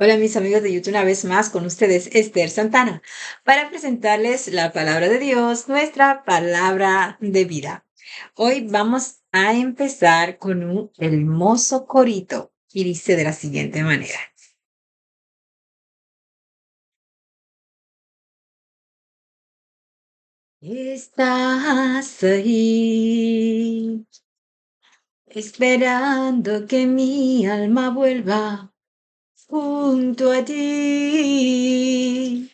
Hola mis amigos de YouTube, una vez más con ustedes Esther Santana, para presentarles la palabra de Dios, nuestra palabra de vida. Hoy vamos a empezar con un hermoso corito y dice de la siguiente manera. Estás ahí, esperando que mi alma vuelva junto a ti,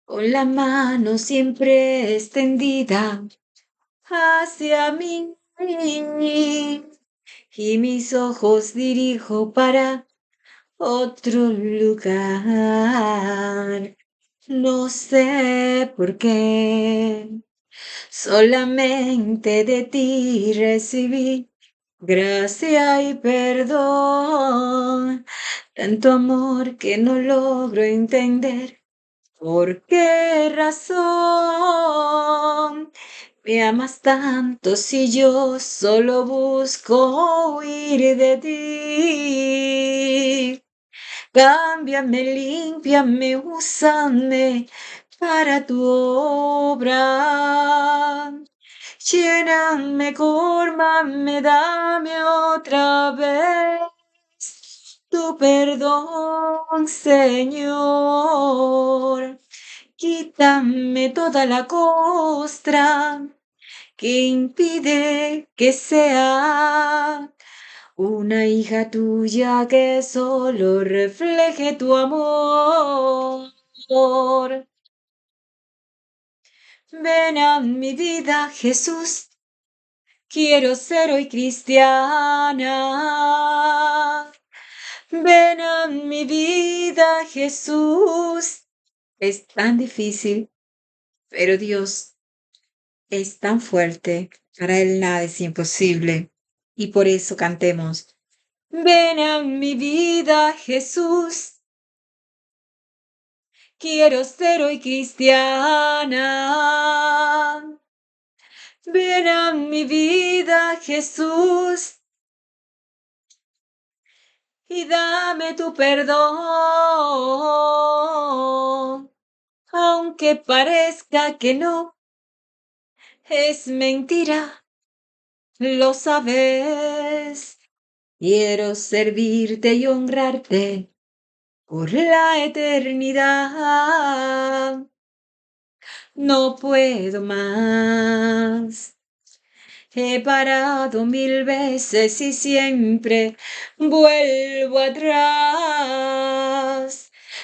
con la mano siempre extendida hacia mí, y mis ojos dirijo para otro lugar. No sé por qué, solamente de ti recibí gracia y perdón, tanto amor que no logro entender. ¿Por qué razón me amas tanto si yo solo busco huir de ti? Cámbiame, límpiame, úsame para tu obra. Lléname, córmame, dame otra vez tu perdón, Señor. Quítame toda la costra que impide que sea una hija tuya que solo refleje tu amor. Ven a mi vida, Jesús, quiero ser hoy cristiana. Ven a mi vida, Jesús. Es tan difícil, pero Dios es tan fuerte, para Él nada es imposible. Y por eso cantemos, ven a mi vida, Jesús, quiero ser hoy cristiana. Ven a mi vida, Jesús, y dame tu perdón, aunque parezca que no, es mentira, lo sabes. Quiero servirte y honrarte por la eternidad. No puedo más. He parado 1000 veces y siempre vuelvo atrás.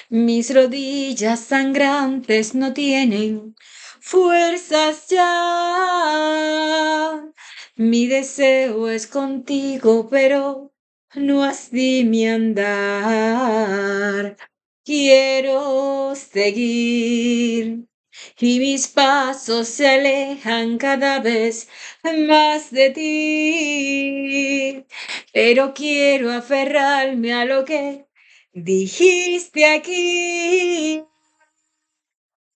Mis rodillas sangrantes no tienen fuerzas ya. Mi deseo es contigo, pero no así mi andar. Quiero seguir y mis pasos se alejan cada vez más de ti, pero quiero aferrarme a lo que dijiste aquí,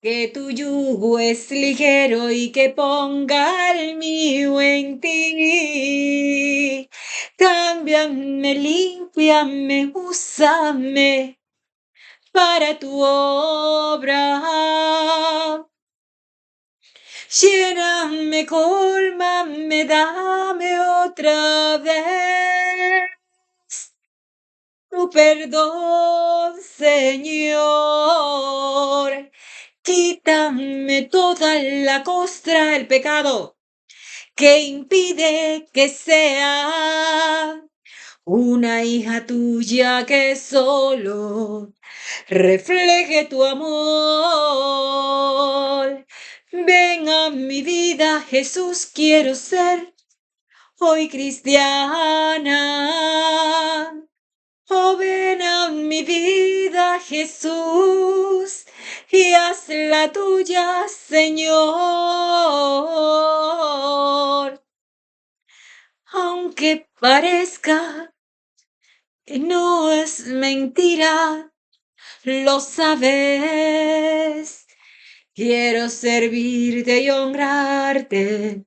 que tu yugo es ligero y que ponga el mío en ti. Cámbiame, límpiame, úsame para tu obra. Lléname, cólmame, dame otra vez tu perdón, Señor. Quítame toda la costra, el pecado que impide que sea una hija tuya que solo refleje tu amor. Ven a mi vida, Jesús, quiero ser hoy cristiana. Oh, ven a mi vida, Jesús, y haz la tuya, Señor. Aunque parezca que no es mentira, lo sabes. Quiero servirte y honrarte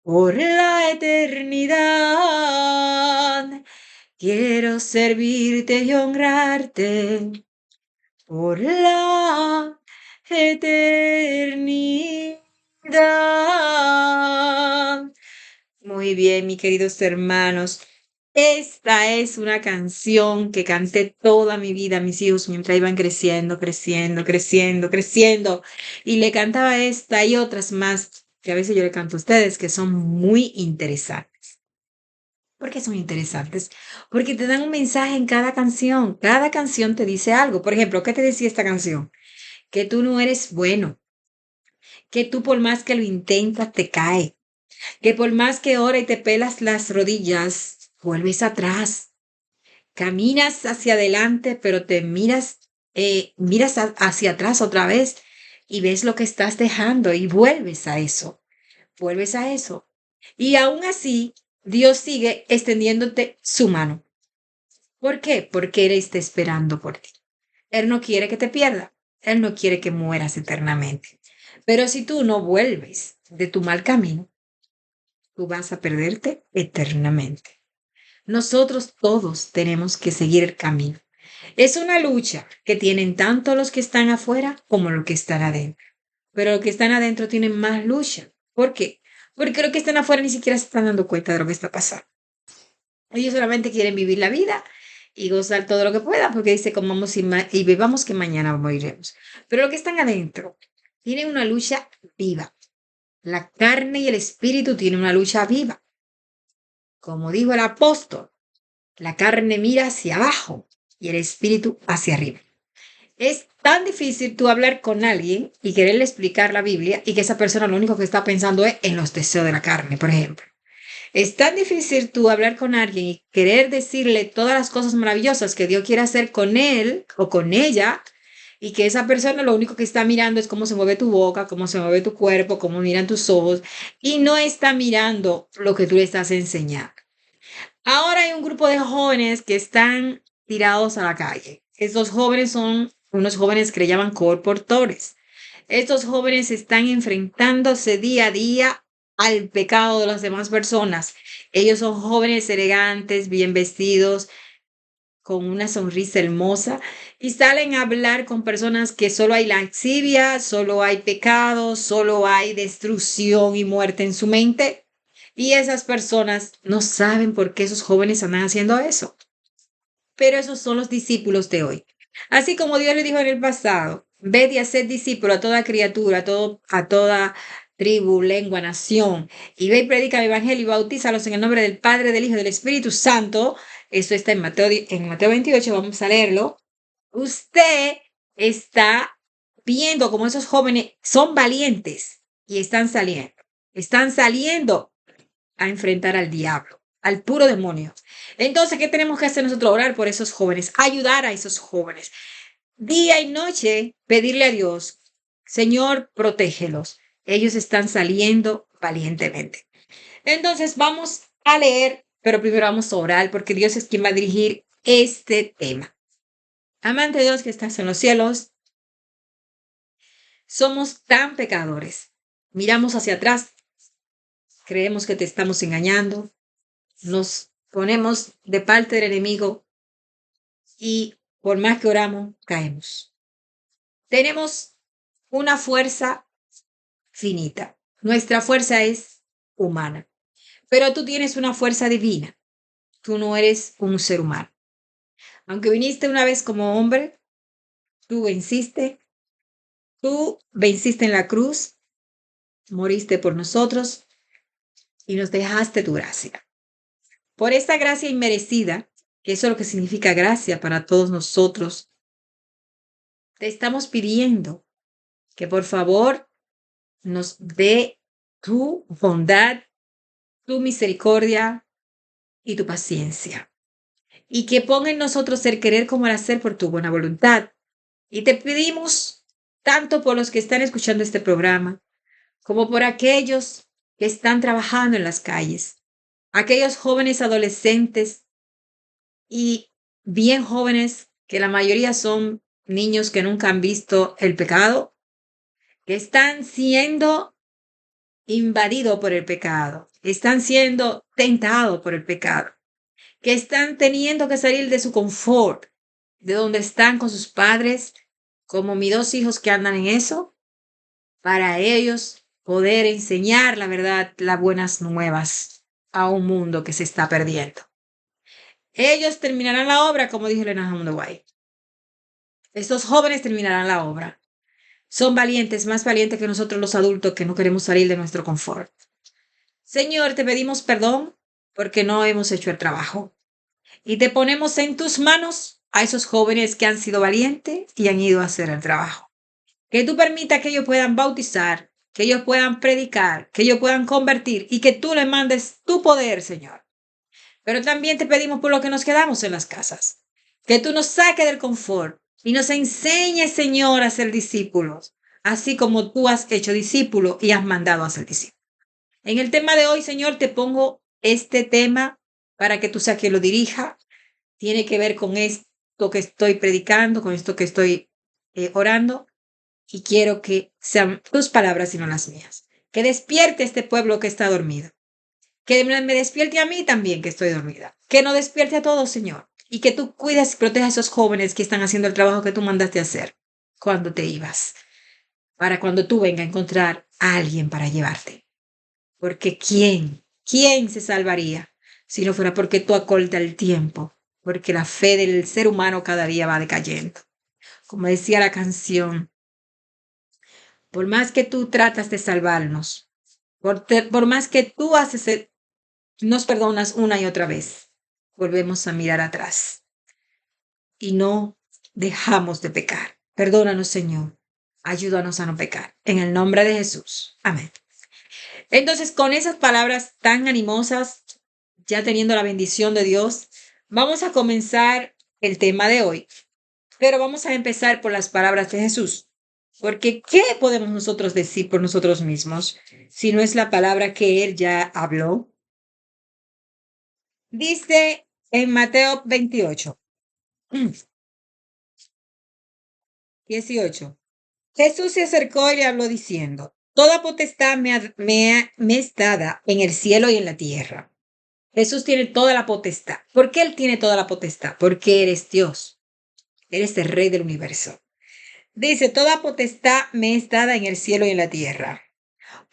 por la eternidad. quiero servirte y honrarte por la eternidad. Muy bien, mis queridos hermanos. Esta es una canción que canté toda mi vida a mis hijos mientras iban creciendo, creciendo, creciendo, creciendo. Y le cantaba esta y otras más que a veces yo le canto a ustedes, que son muy interesantes. ¿Por qué son interesantes? Porque te dan un mensaje en cada canción. Cada canción te dice algo. Por ejemplo, ¿qué te decía esta canción? Que tú no eres bueno, que tú por más que lo intentas te cae, que por más que ora y te pelas las rodillas, vuelves atrás, caminas hacia adelante, pero te miras, hacia atrás otra vez y ves lo que estás dejando y vuelves a eso. Y aún así, Dios sigue extendiéndote su mano. ¿Por qué? Porque Él está esperando por ti. Él no quiere que te pierda. Él no quiere que mueras eternamente. Pero si tú no vuelves de tu mal camino, tú vas a perderte eternamente. Nosotros todos tenemos que seguir el camino. Es una lucha que tienen tanto los que están afuera como los que están adentro. Pero los que están adentro tienen más lucha. ¿Por qué? Porque los que están afuera ni siquiera se están dando cuenta de lo que está pasando. Ellos solamente quieren vivir la vida y gozar todo lo que puedan, porque dice, comamos y bebamos que mañana moriremos. Pero los que están adentro tienen una lucha viva. La carne y el espíritu tienen una lucha viva. Como dijo el apóstol, la carne mira hacia abajo y el espíritu hacia arriba. Es tan difícil tú hablar con alguien y quererle explicar la Biblia y que esa persona lo único que está pensando es en los deseos de la carne, por ejemplo. Es tan difícil tú hablar con alguien y querer decirle todas las cosas maravillosas que Dios quiere hacer con él o con ella y que esa persona lo único que está mirando es cómo se mueve tu boca, cómo se mueve tu cuerpo, cómo miran tus ojos y no está mirando lo que tú le estás enseñando. Ahora hay un grupo de jóvenes que están tirados a la calle. Estos jóvenes son unos jóvenes que le llaman colportores. Estos jóvenes están enfrentándose día a día al pecado de las demás personas. Ellos son jóvenes elegantes, bien vestidos, con una sonrisa hermosa y salen a hablar con personas que solo hay laxivia, solo hay pecado, solo hay destrucción y muerte en su mente. Y esas personas no saben por qué esos jóvenes andan haciendo eso. Pero esos son los discípulos de hoy. Así como Dios le dijo en el pasado, ved y haced discípulo a toda criatura, a toda tribu, lengua, nación, y ve y predica el evangelio y bautízalos en el nombre del Padre, del Hijo y del Espíritu Santo. Eso está en Mateo 28, vamos a leerlo. Usted está viendo cómo esos jóvenes son valientes y están saliendo a enfrentar al diablo, al puro demonio. Entonces, ¿qué tenemos que hacer nosotros? Orar por esos jóvenes, ayudar a esos jóvenes. Día y noche, pedirle a Dios, Señor, protégelos. Ellos están saliendo valientemente. Entonces, vamos a leer, pero primero vamos a orar porque Dios es quien va a dirigir este tema. Amante de Dios que estás en los cielos, somos tan pecadores. Miramos hacia atrás, creemos que te estamos engañando, nos ponemos de parte del enemigo y por más que oramos, caemos. Tenemos una fuerza finita. Nuestra fuerza es humana, pero tú tienes una fuerza divina. Tú no eres un ser humano. Aunque viniste una vez como hombre, tú venciste en la cruz, moriste por nosotros y nos dejaste tu gracia. Por esta gracia inmerecida, que eso es lo que significa gracia para todos nosotros, te estamos pidiendo que por favor nos dé tu bondad, tu misericordia y tu paciencia. Y que ponga en nosotros el querer como el hacer por tu buena voluntad. Y te pedimos tanto por los que están escuchando este programa, como por aquellos que están trabajando en las calles, aquellos jóvenes adolescentes y bien jóvenes, que la mayoría son niños que nunca han visto el pecado, que están siendo invadidos por el pecado, están siendo tentados por el pecado, que están teniendo que salir de su confort, de donde están con sus padres, como mis dos hijos que andan en eso, para ellos poder enseñar la verdad, las buenas nuevas a un mundo que se está perdiendo. Ellos terminarán la obra, como dijo Elena White. Estos jóvenes terminarán la obra. Son valientes, más valientes que nosotros los adultos que no queremos salir de nuestro confort. Señor, te pedimos perdón porque no hemos hecho el trabajo. Y te ponemos en tus manos a esos jóvenes que han sido valientes y han ido a hacer el trabajo. Que tú permitas que ellos puedan bautizar, que ellos puedan predicar, que ellos puedan convertir y que tú les mandes tu poder, Señor. Pero también te pedimos por lo que nos quedamos en las casas. Que tú nos saques del confort y nos enseñes, Señor, a ser discípulos, así como tú has hecho discípulos y has mandado a ser discípulos. En el tema de hoy, Señor, te pongo este tema para que tú seas quien lo dirija. Tiene que ver con esto que estoy predicando, con esto que estoy orando, y quiero que sean tus palabras y no las mías. Que despierte este pueblo que está dormido. Que me despierte a mí también que estoy dormida. Que no despierte a todos, Señor. Y que tú cuides y protejas a esos jóvenes que están haciendo el trabajo que tú mandaste hacer cuando te ibas. Para cuando tú vengas a encontrar a alguien para llevarte. Porque ¿quién se salvaría si no fuera porque tú acortas el tiempo? Porque la fe del ser humano cada día va decayendo. Como decía la canción, por más que tú tratas de salvarnos, por más que tú nos perdonas una y otra vez, volvemos a mirar atrás y no dejamos de pecar. Perdónanos, Señor. Ayúdanos a no pecar. En el nombre de Jesús. Amén. Entonces, con esas palabras tan animosas, ya teniendo la bendición de Dios, vamos a comenzar el tema de hoy. Pero vamos a empezar por las palabras de Jesús. Porque ¿qué podemos nosotros decir por nosotros mismos si no es la palabra que Él ya habló? Dice en Mateo 28, 18. Jesús se acercó y le habló diciendo, toda potestad me es dada en el cielo y en la tierra. Jesús tiene toda la potestad. ¿Por qué Él tiene toda la potestad? Porque eres Dios. Eres el Rey del universo. Dice, toda potestad me es dada en el cielo y en la tierra.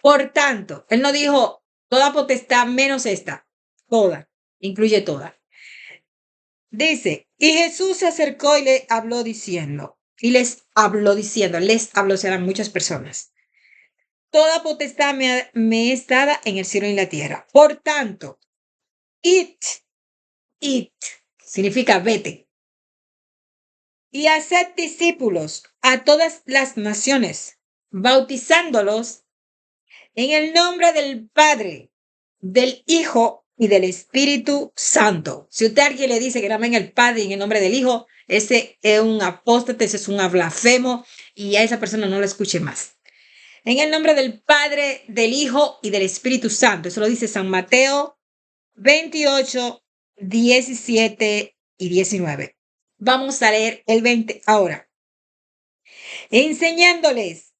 Por tanto, Él no dijo, toda potestad menos esta. Toda. Incluye toda. Dice, y Jesús se acercó y le habló diciendo, les habló, serán muchas personas. Toda potestad me es dada en el cielo y en la tierra. Por tanto, id, significa vete, y haced discípulos a todas las naciones, bautizándolos en el nombre del Padre, del Hijo y del Espíritu Santo. Si usted a alguien le dice que llama en el Padre y en el nombre del Hijo, ese es un apóstata, ese es un blasfemo y a esa persona no la escuche más. En el nombre del Padre, del Hijo y del Espíritu Santo. Eso lo dice San Mateo 28, 17 y 19. Vamos a leer el 20 ahora. Enseñándoles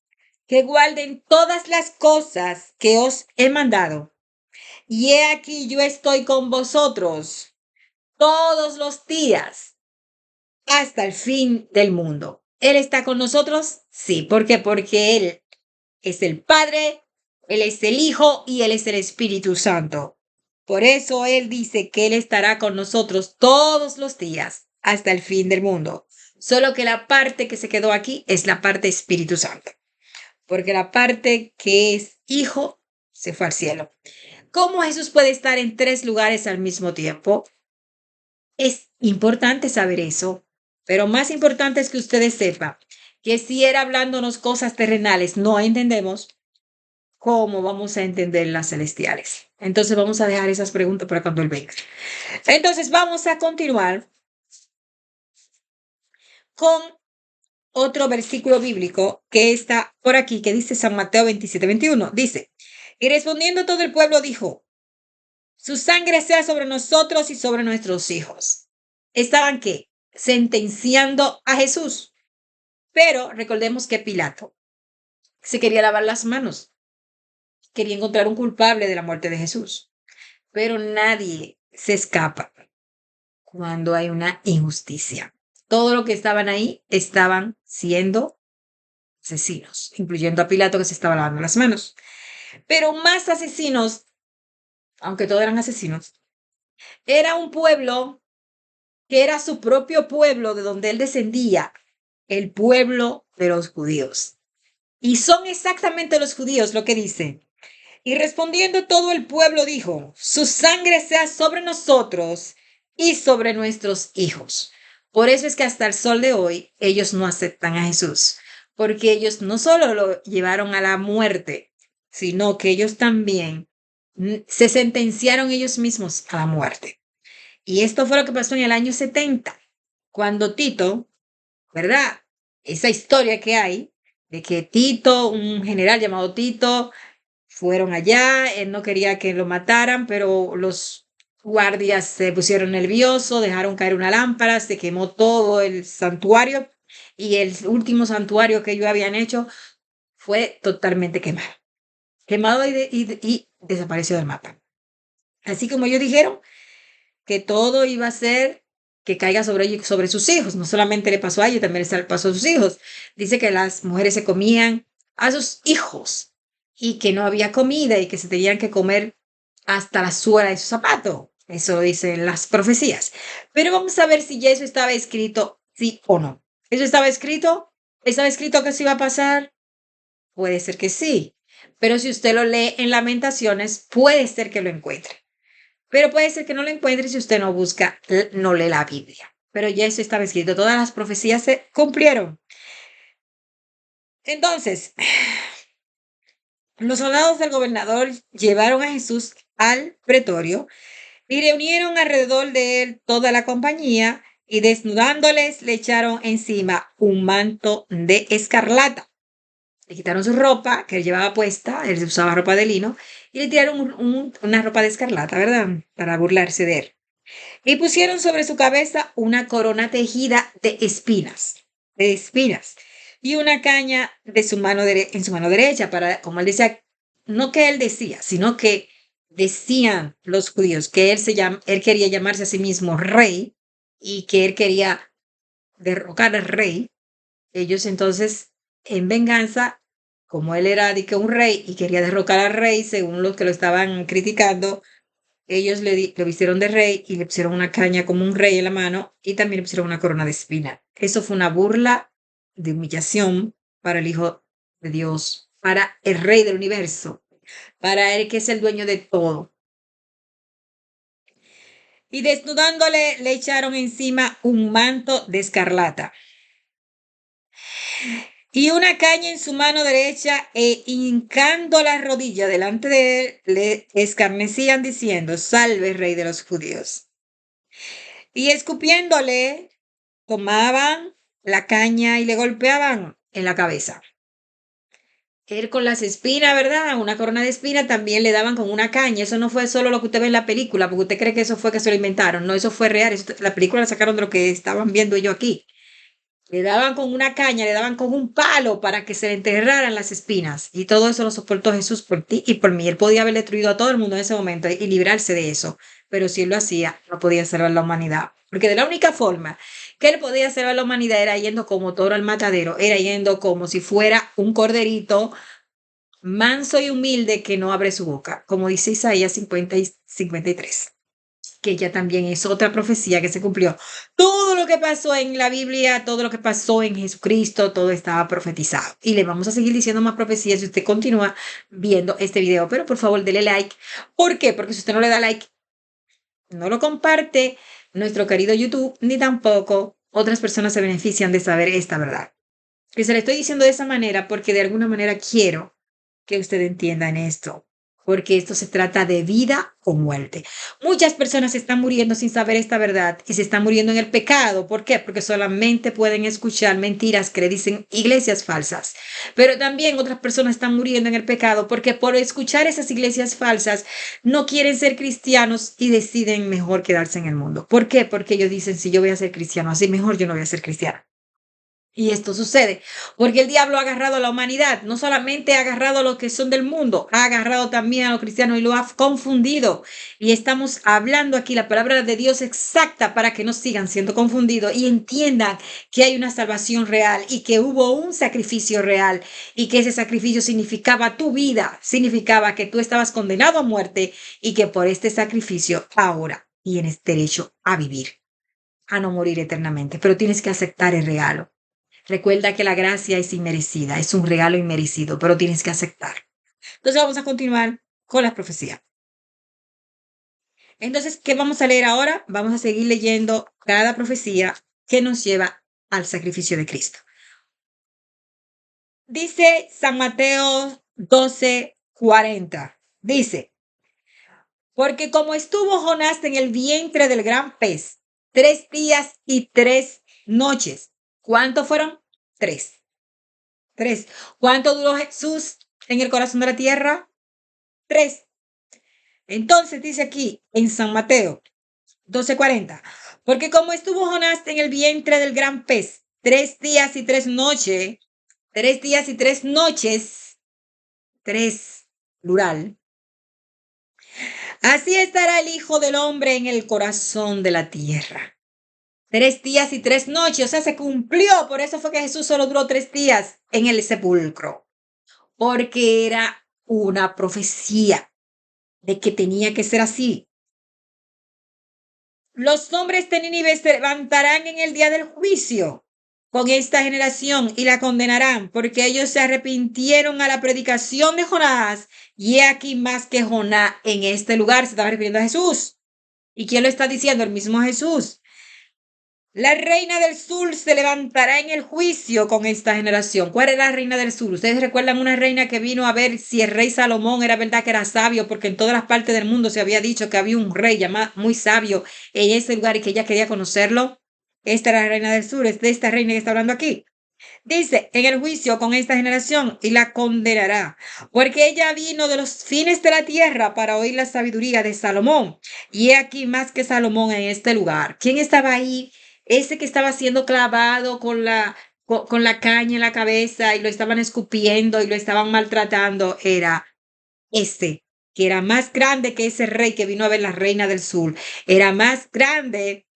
que guarden todas las cosas que os he mandado. Y he aquí yo estoy con vosotros todos los días hasta el fin del mundo. ¿Él está con nosotros? Sí. ¿Por qué? Porque Él es el Padre, Él es el Hijo y Él es el Espíritu Santo. Por eso Él dice que Él estará con nosotros todos los días hasta el fin del mundo. Solo que la parte que se quedó aquí es la parte Espíritu Santo. Porque la parte que es Hijo se fue al cielo. ¿Cómo Jesús puede estar en 3 lugares al mismo tiempo? Es importante saber eso, pero más importante es que ustedes sepan que si era hablándonos cosas terrenales, no entendemos cómo vamos a entender las celestiales. Entonces vamos a dejar esas preguntas para cuando Él venga. Entonces vamos a continuar con otro versículo bíblico que está por aquí, que dice San Mateo 27, 21. Dice, y respondiendo todo el pueblo dijo, su sangre sea sobre nosotros y sobre nuestros hijos. ¿Estaban qué? Sentenciando a Jesús. Pero recordemos que Pilato se quería lavar las manos. Quería encontrar un culpable de la muerte de Jesús. Pero nadie se escapa. cuando hay una injusticia. Todo lo que estaban ahí estaban siendo asesinos, incluyendo a Pilato que se estaba lavando las manos. Pero más asesinos, aunque todos eran asesinos, era un pueblo que era su propio pueblo de donde él descendía, el pueblo de los judíos. Y son exactamente los judíos lo que dice. Y respondiendo todo el pueblo dijo, su sangre sea sobre nosotros y sobre nuestros hijos. Por eso es que hasta el sol de hoy ellos no aceptan a Jesús, porque ellos no solo lo llevaron a la muerte, sino que ellos también se sentenciaron ellos mismos a la muerte. Y esto fue lo que pasó en el año 70, cuando Tito, ¿verdad? Esa historia que hay de que Tito, un general llamado Tito, fueron allá, él no quería que lo mataran, pero los guardias se pusieron nerviosos, dejaron caer una lámpara, se quemó todo el santuario y el último santuario que ellos habían hecho fue totalmente quemado. Quemado y desapareció del mapa. Así como ellos dijeron que todo iba a ser que caiga sobre ellos, sobre sus hijos. No solamente le pasó a ellos, también le pasó a sus hijos. Dice que las mujeres se comían a sus hijos y que no había comida y que se tenían que comer hasta la suela de su zapato. Eso dicen las profecías. Pero vamos a ver si ya eso estaba escrito, sí o no. ¿Eso estaba escrito? ¿Estaba escrito que eso iba a pasar? Puede ser que sí. Pero si usted lo lee en Lamentaciones, puede ser que lo encuentre. Pero puede ser que no lo encuentre si usted no busca, no lee la Biblia. Pero ya eso estaba escrito. Todas las profecías se cumplieron. Entonces, los soldados del gobernador llevaron a Jesús al pretorio y reunieron alrededor de él toda la compañía y desnudándoles le echaron encima un manto de escarlata. Le quitaron su ropa que él llevaba puesta, él usaba ropa de lino, y le tiraron una ropa de escarlata, ¿verdad? Para burlarse de él. Y pusieron sobre su cabeza una corona tejida de espinas, y una caña de su en su mano derecha, para, como él decía, no que él decía, sino que decían los judíos que él quería llamarse a sí mismo rey y que él quería derrocar al rey. Ellos entonces, en venganza, como él era de que un rey y quería derrocar al rey, según los que lo estaban criticando, ellos lo vistieron de rey y le pusieron una caña como un rey en la mano y también le pusieron una corona de espina. Eso fue una burla de humillación para el Hijo de Dios, para el Rey del universo, para el que es el dueño de todo. Y desnudándole le echaron encima un manto de escarlata y una caña en su mano derecha e hincando la rodilla delante de él, le escarnecían diciendo, salve rey de los judíos. Y escupiéndole, tomaban la caña y le golpeaban en la cabeza. Él con las espinas, ¿verdad? Una corona de espinas también le daban con una caña. Eso no fue solo lo que usted ve en la película, porque usted cree que eso fue que se lo inventaron. No, eso fue real. La película la sacaron de lo que estaban viendo ellos aquí. Le daban con una caña, le daban con un palo para que se le enterraran las espinas. Y todo eso lo soportó Jesús por ti y por mí. Él podía haber destruido a todo el mundo en ese momento y librarse de eso. Pero si él lo hacía, no podía salvar la humanidad. Porque de la única forma que él podía salvar la humanidad era yendo como toro al matadero, era yendo como si fuera un corderito manso y humilde que no abre su boca, como dice Isaías 50 y 53, que ya también es otra profecía que se cumplió. Todo lo que pasó en la Biblia, todo lo que pasó en Jesucristo, todo estaba profetizado. Y le vamos a seguir diciendo más profecías si usted continúa viendo este video. Pero por favor, dele like. ¿Por qué? Porque si usted no le da like, no lo comparte, nuestro querido YouTube, ni tampoco otras personas se benefician de saber esta verdad. Que se le estoy diciendo de esa manera porque de alguna manera quiero que usted entienda en esto, porque esto se trata de vida o muerte. Muchas personas están muriendo sin saber esta verdad y se están muriendo en el pecado. ¿Por qué? Porque solamente pueden escuchar mentiras que le dicen iglesias falsas. Pero también otras personas están muriendo en el pecado porque por escuchar esas iglesias falsas no quieren ser cristianos y deciden mejor quedarse en el mundo. ¿Por qué? Porque ellos dicen, si yo voy a ser cristiano, así mejor yo no voy a ser cristiano. Y esto sucede porque el diablo ha agarrado a la humanidad, no solamente ha agarrado a los que son del mundo, ha agarrado también a los cristianos y lo ha confundido. Y estamos hablando aquí la palabra de Dios exacta para que no sigan siendo confundidos y entiendan que hay una salvación real y que hubo un sacrificio real y que ese sacrificio significaba tu vida, significaba que tú estabas condenado a muerte y que por este sacrificio ahora tienes derecho a vivir, a no morir eternamente, pero tienes que aceptar el regalo. Recuerda que la gracia es inmerecida, es un regalo inmerecido, pero tienes que aceptar. Entonces vamos a continuar con las profecías. Entonces, ¿qué vamos a leer ahora? Vamos a seguir leyendo cada profecía que nos lleva al sacrificio de Cristo. Dice San Mateo 12:40. Dice, porque como estuvo Jonás en el vientre del gran pez, 3 días y 3 noches. ¿Cuántos fueron? Tres. Tres. ¿Cuánto duró Jesús en el corazón de la tierra? Tres. Entonces dice aquí en San Mateo 12:40, porque como estuvo Jonás en el vientre del gran pez 3 días y 3 noches, 3 días y 3 noches, tres, plural, así estará el Hijo del Hombre en el corazón de la tierra. 3 días y 3 noches, o sea, se cumplió. Por eso fue que Jesús solo duró 3 días en el sepulcro, porque era una profecía de que tenía que ser así. Los hombres de Nínive se levantarán en el día del juicio con esta generación y la condenarán, porque ellos se arrepintieron a la predicación de Jonás, y he aquí más que Jonás en este lugar. Se estaba refiriendo a Jesús. ¿Y quién lo está diciendo? El mismo Jesús. La reina del sur se levantará en el juicio con esta generación. ¿Cuál es la reina del sur? Ustedes recuerdan una reina que vino a ver si el rey Salomón era verdad que era sabio, porque en todas las partes del mundo se había dicho que había un rey llamado muy sabio en ese lugar y que ella quería conocerlo. Esta era la reina del sur, es de esta reina que está hablando aquí. Dice, en el juicio con esta generación y la condenará, porque ella vino de los fines de la tierra para oír la sabiduría de Salomón. Y he aquí más que Salomón en este lugar. ¿Quién estaba ahí? Ese que estaba siendo clavado con la caña en la cabeza y lo estaban escupiendo y lo estaban maltratando, era ese, que era más grande que ese rey que vino a ver la reina del sur. Era más grande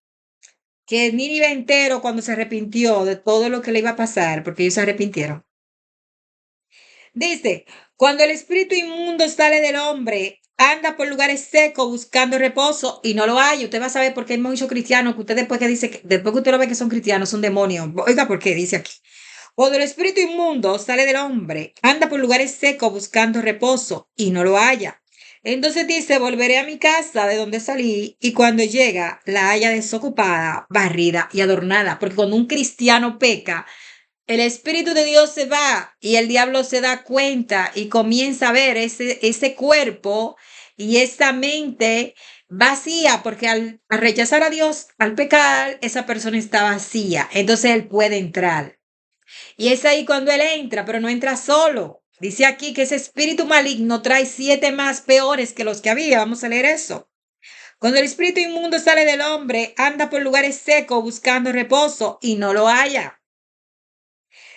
que Nínive entero cuando se arrepintió de todo lo que le iba a pasar, porque ellos se arrepintieron. Dice, cuando el espíritu inmundo sale del hombre, anda por lugares secos buscando reposo y no lo hay. Usted va a saber por qué hay muchos cristianos que usted después que dice, después que usted lo ve que son cristianos, son demonios. Oiga, ¿por qué? Dice aquí. Cuando el espíritu inmundo sale del hombre, anda por lugares secos buscando reposo y no lo halla. Entonces dice, volveré a mi casa de donde salí y cuando llega la haya desocupada, barrida y adornada. Porque cuando un cristiano peca, el Espíritu de Dios se va y el diablo se da cuenta y comienza a ver ese cuerpo y esa mente vacía, porque al rechazar a Dios, al pecar, esa persona está vacía. Entonces él puede entrar. Y es ahí cuando él entra, pero no entra solo. Dice aquí que ese espíritu maligno trae 7 más peores que los que había. Vamos a leer eso. Cuando el espíritu inmundo sale del hombre, anda por lugares secos buscando reposo y no lo halla.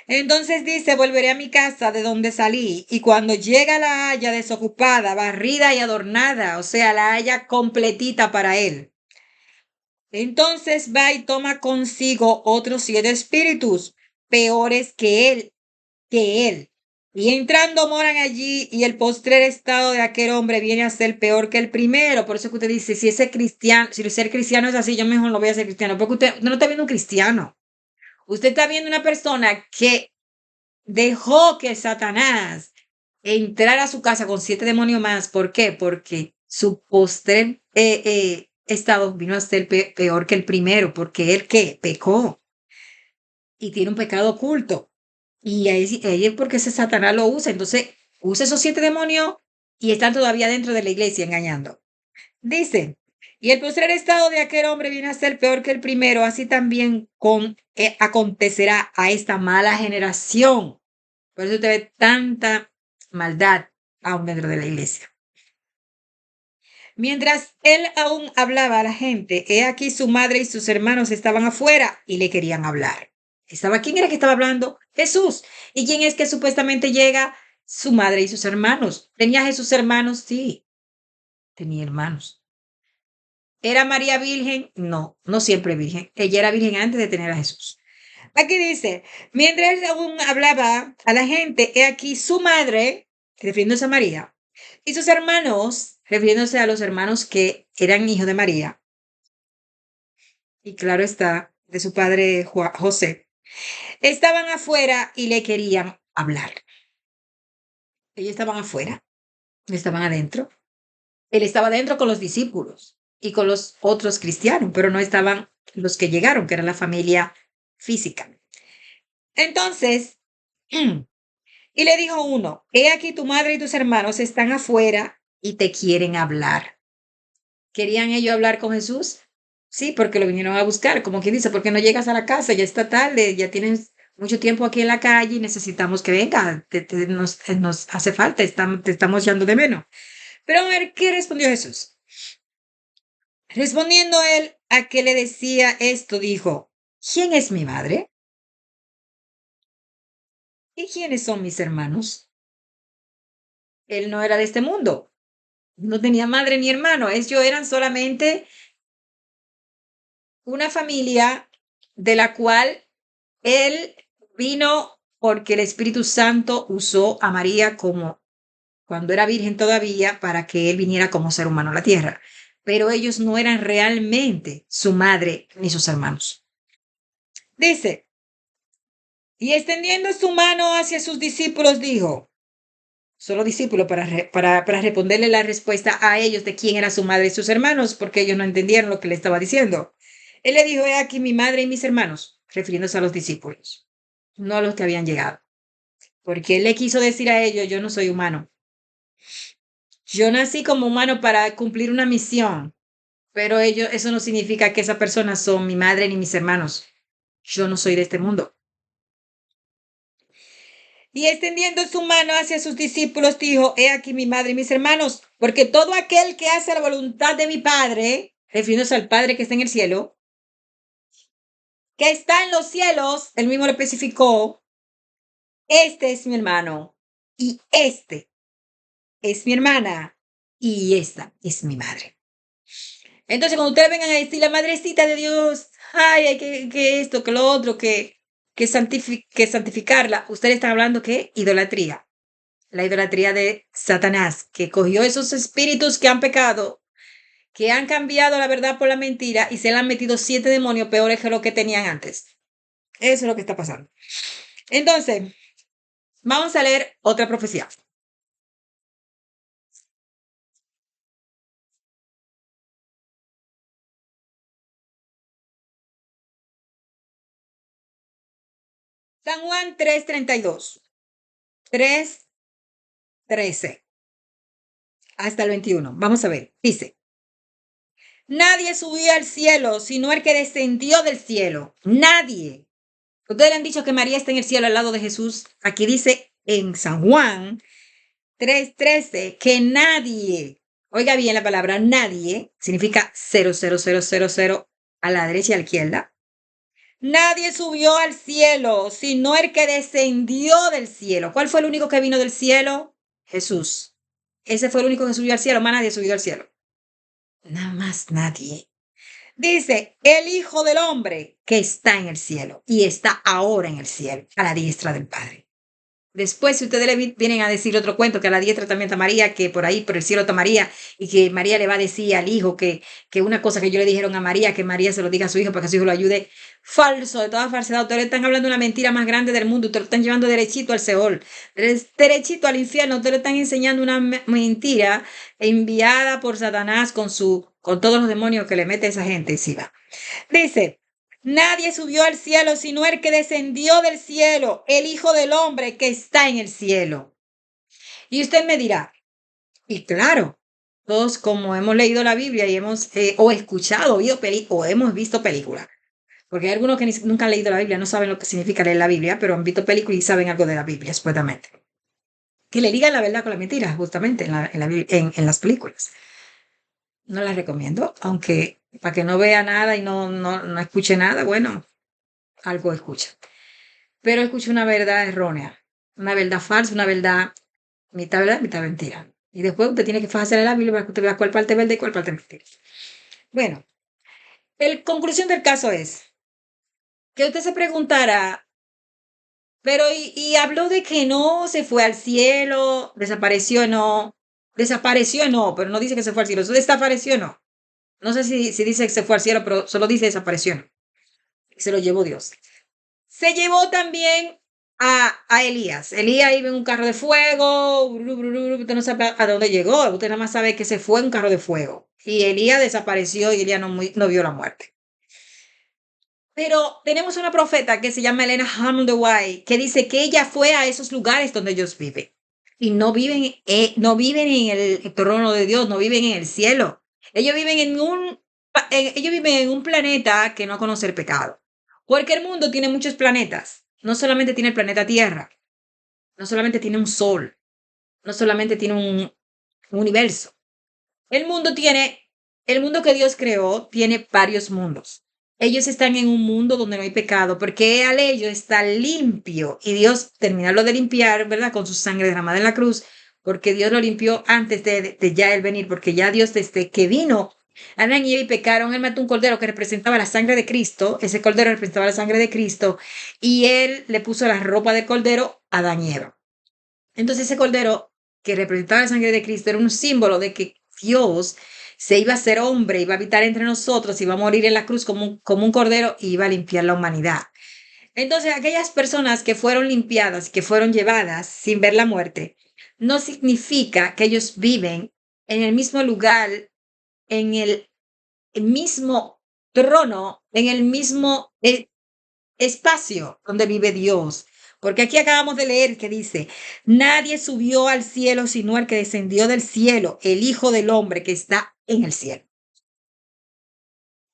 Entonces dice, volveré a mi casa de donde salí, y cuando llega la haya desocupada, barrida y adornada, o sea, la haya completita para él. Entonces va y toma consigo otros 7 espíritus, peores que él. Y entrando moran allí, y el postrer estado de aquel hombre viene a ser peor que el primero. Por eso que usted dice, si ese cristiano, si ser cristiano es así, yo mejor no voy a ser cristiano, porque usted no está viendo un cristiano. Usted está viendo una persona que dejó que Satanás entrara a su casa con 7 demonios más. ¿Por qué? Porque su postrer estado vino a ser peor que el primero, porque él que pecó y tiene un pecado oculto. Y ahí es porque ese Satanás lo usa. Entonces, usa esos 7 demonios y están todavía dentro de la iglesia engañando. Dice, y el postrer estado de aquel hombre viene a ser peor que el primero, así también acontecerá a esta mala generación. Por eso usted ve tanta maldad aún dentro de la iglesia. Mientras él aún hablaba a la gente, he aquí su madre y sus hermanos estaban afuera y le querían hablar. ¿Quién era que estaba hablando? Jesús. ¿Y quién es que supuestamente llega? Su madre y sus hermanos. ¿Tenía Jesús hermanos? Sí, tenía hermanos. ¿Era María virgen? No, no siempre virgen. Ella era virgen antes de tener a Jesús. Aquí dice, mientras aún hablaba a la gente, he aquí su madre, refiriéndose a María, y sus hermanos, refiriéndose a los hermanos que eran hijos de María, y claro está, de su padre José, estaban afuera y le querían hablar. Ellos estaban afuera, estaban adentro. Él estaba adentro con los discípulos y con los otros cristianos, pero no estaban los que llegaron, que era la familia física. Entonces, y le dijo uno, he aquí tu madre y tus hermanos están afuera y te quieren hablar. ¿Querían ellos hablar con Jesús? Sí, porque lo vinieron a buscar, como quien dice, ¿por qué no llegas a la casa? Ya está tarde, ya tienes mucho tiempo aquí en la calle y necesitamos que venga, nos hace falta, te estamos echando de menos. Pero a ver, ¿qué respondió Jesús? Respondiendo él a que le decía esto, dijo, ¿quién es mi madre? ¿Y quiénes son mis hermanos? Él no era de este mundo, no tenía madre ni hermano, ellos eran solamente una familia de la cual él vino porque el Espíritu Santo usó a María como cuando era virgen todavía para que él viniera como ser humano a la tierra. Pero ellos no eran realmente su madre ni sus hermanos. Dice, y extendiendo su mano hacia sus discípulos dijo, solo discípulos para responderle la respuesta a ellos de quién era su madre y sus hermanos, porque ellos no entendieron lo que le estaba diciendo. Él le dijo, he aquí mi madre y mis hermanos, refiriéndose a los discípulos, no a los que habían llegado, porque él le quiso decir a ellos, yo no soy humano. Yo nací como humano para cumplir una misión, pero eso no significa que esas personas son mi madre ni mis hermanos. Yo no soy de este mundo. Y extendiendo su mano hacia sus discípulos, dijo, he aquí mi madre y mis hermanos, porque todo aquel que hace la voluntad de mi Padre, refiriéndose al Padre que está en el cielo, que está en los cielos, él mismo lo especificó, este es mi hermano, y este es mi hermana, y esta es mi madre. Entonces, cuando ustedes vengan a decir la madrecita de Dios, ay, hay que esto, que lo otro, que santificarla, ustedes están hablando que idolatría. La idolatría de Satanás, que cogió esos espíritus que han pecado, que han cambiado la verdad por la mentira y se le han metido 7 demonios peores que lo que tenían antes. Eso es lo que está pasando. Entonces, vamos a leer otra profecía. San Juan 3:32, 3:13 hasta el 21. Vamos a ver. Dice, nadie subió al cielo, sino el que descendió del cielo. Nadie. Ustedes le han dicho que María está en el cielo al lado de Jesús. Aquí dice en San Juan 3:13 que nadie, oiga bien la palabra nadie, significa 0, 0, 0, 0, 0 a la derecha y a la izquierda. Nadie subió al cielo, sino el que descendió del cielo. ¿Cuál fue el único que vino del cielo? Jesús. Ese fue el único que subió al cielo, más nadie subió al cielo. Nada más nadie. Dice, el Hijo del Hombre que está en el cielo y está ahora en el cielo, a la diestra del Padre. Después, si ustedes le vienen a decir otro cuento, que a la diestra también está María, que por ahí, por el cielo está María, y que María le va a decir al hijo que una cosa que yo le dijeron a María, que María se lo diga a su hijo para que su hijo lo ayude. Falso, de toda falsedad. Ustedes están hablando de una mentira más grande del mundo. Ustedes lo están llevando derechito al Seol, derechito al infierno. Ustedes le están enseñando una mentira enviada por Satanás con todos los demonios que le mete esa gente encima. Dice, nadie subió al cielo sino el que descendió del cielo, el Hijo del Hombre que está en el cielo. Y usted me dirá, y claro, todos como hemos leído la Biblia y hemos o escuchado, o hemos visto películas, porque hay algunos que nunca han leído la Biblia, no saben lo que significa leer la Biblia, pero han visto películas y saben algo de la Biblia, supuestamente. Que le digan la verdad con la mentira, justamente en las películas. No las recomiendo, aunque para que no vea nada y no escuche nada, bueno, algo escucha. pero escuchó una verdad errónea, una verdad falsa, una verdad, mitad mentira. Y después usted tiene que fijarse en la Biblia para que usted vea cuál parte es verdad y cuál parte es mentira. Bueno, la conclusión del caso es que usted se preguntará, pero y habló de que no se fue al cielo, desapareció no, pero no dice que se fue al cielo, eso desapareció no. No sé si dice que se fue al cielo, pero solo dice desapareció no. Se lo llevó Dios. Se llevó también a Elías. Elías iba en un carro de fuego, usted no sabe a dónde llegó, usted nada más sabe que se fue en un carro de fuego. Y Elías desapareció y Elías no vio la muerte. Pero tenemos una profeta que se llama Elena Hammond de White, que dice que ella fue a esos lugares donde ellos viven. Y no viven en el trono de Dios, no viven en el cielo. Ellos viven ellos viven en un planeta que no conoce el pecado. Porque el mundo tiene muchos planetas. No solamente tiene el planeta Tierra, no solamente tiene un sol, no solamente tiene un universo. El mundo tiene, el mundo que Dios creó tiene varios mundos. Ellos están en un mundo donde no hay pecado, porque al ello está limpio y Dios terminarlo de limpiar, ¿verdad? Con su sangre derramada en la cruz, porque Dios lo limpió antes de ya él venir, porque ya Dios desde que vino, Adán y Eva pecaron, él mató un cordero que representaba la sangre de Cristo, ese cordero representaba la sangre de Cristo, y él le puso la ropa del cordero a Adán y Eva. Entonces ese cordero que representaba la sangre de Cristo era un símbolo de que Dios se iba a hacer hombre, iba a habitar entre nosotros, iba a morir en la cruz como un cordero y iba a limpiar la humanidad. Entonces aquellas personas que fueron limpiadas, que fueron llevadas sin ver la muerte, no significa que ellos viven en el mismo lugar, en el mismo trono, en el mismo espacio donde vive Dios. Porque aquí acabamos de leer que dice, nadie subió al cielo sino el que descendió del cielo, el Hijo del Hombre que está en el cielo.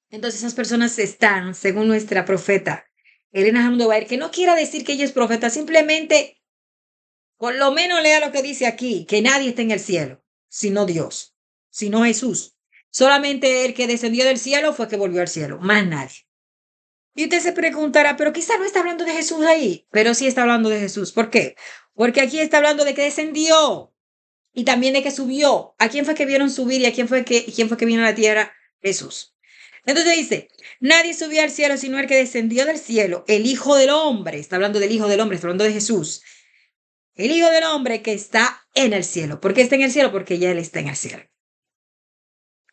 Entonces esas personas están, según nuestra profeta, Elena Hamdobair, que no quiera decir que ella es profeta, simplemente, por lo menos lea lo que dice aquí, que nadie está en el cielo, sino Dios, sino Jesús. Solamente el que descendió del cielo fue que volvió al cielo, más nadie. Y usted se preguntará, pero quizá no está hablando de Jesús ahí, pero sí está hablando de Jesús. ¿Por qué? Porque aquí está hablando de que descendió y también de que subió. ¿A quién fue que vieron subir y quién fue que vino a la tierra? Jesús. Entonces dice, nadie subió al cielo sino el que descendió del cielo, el Hijo del Hombre. Está hablando del Hijo del Hombre, está hablando de Jesús. El Hijo del Hombre que está en el cielo. ¿Por qué está en el cielo? Porque ya Él está en el cielo.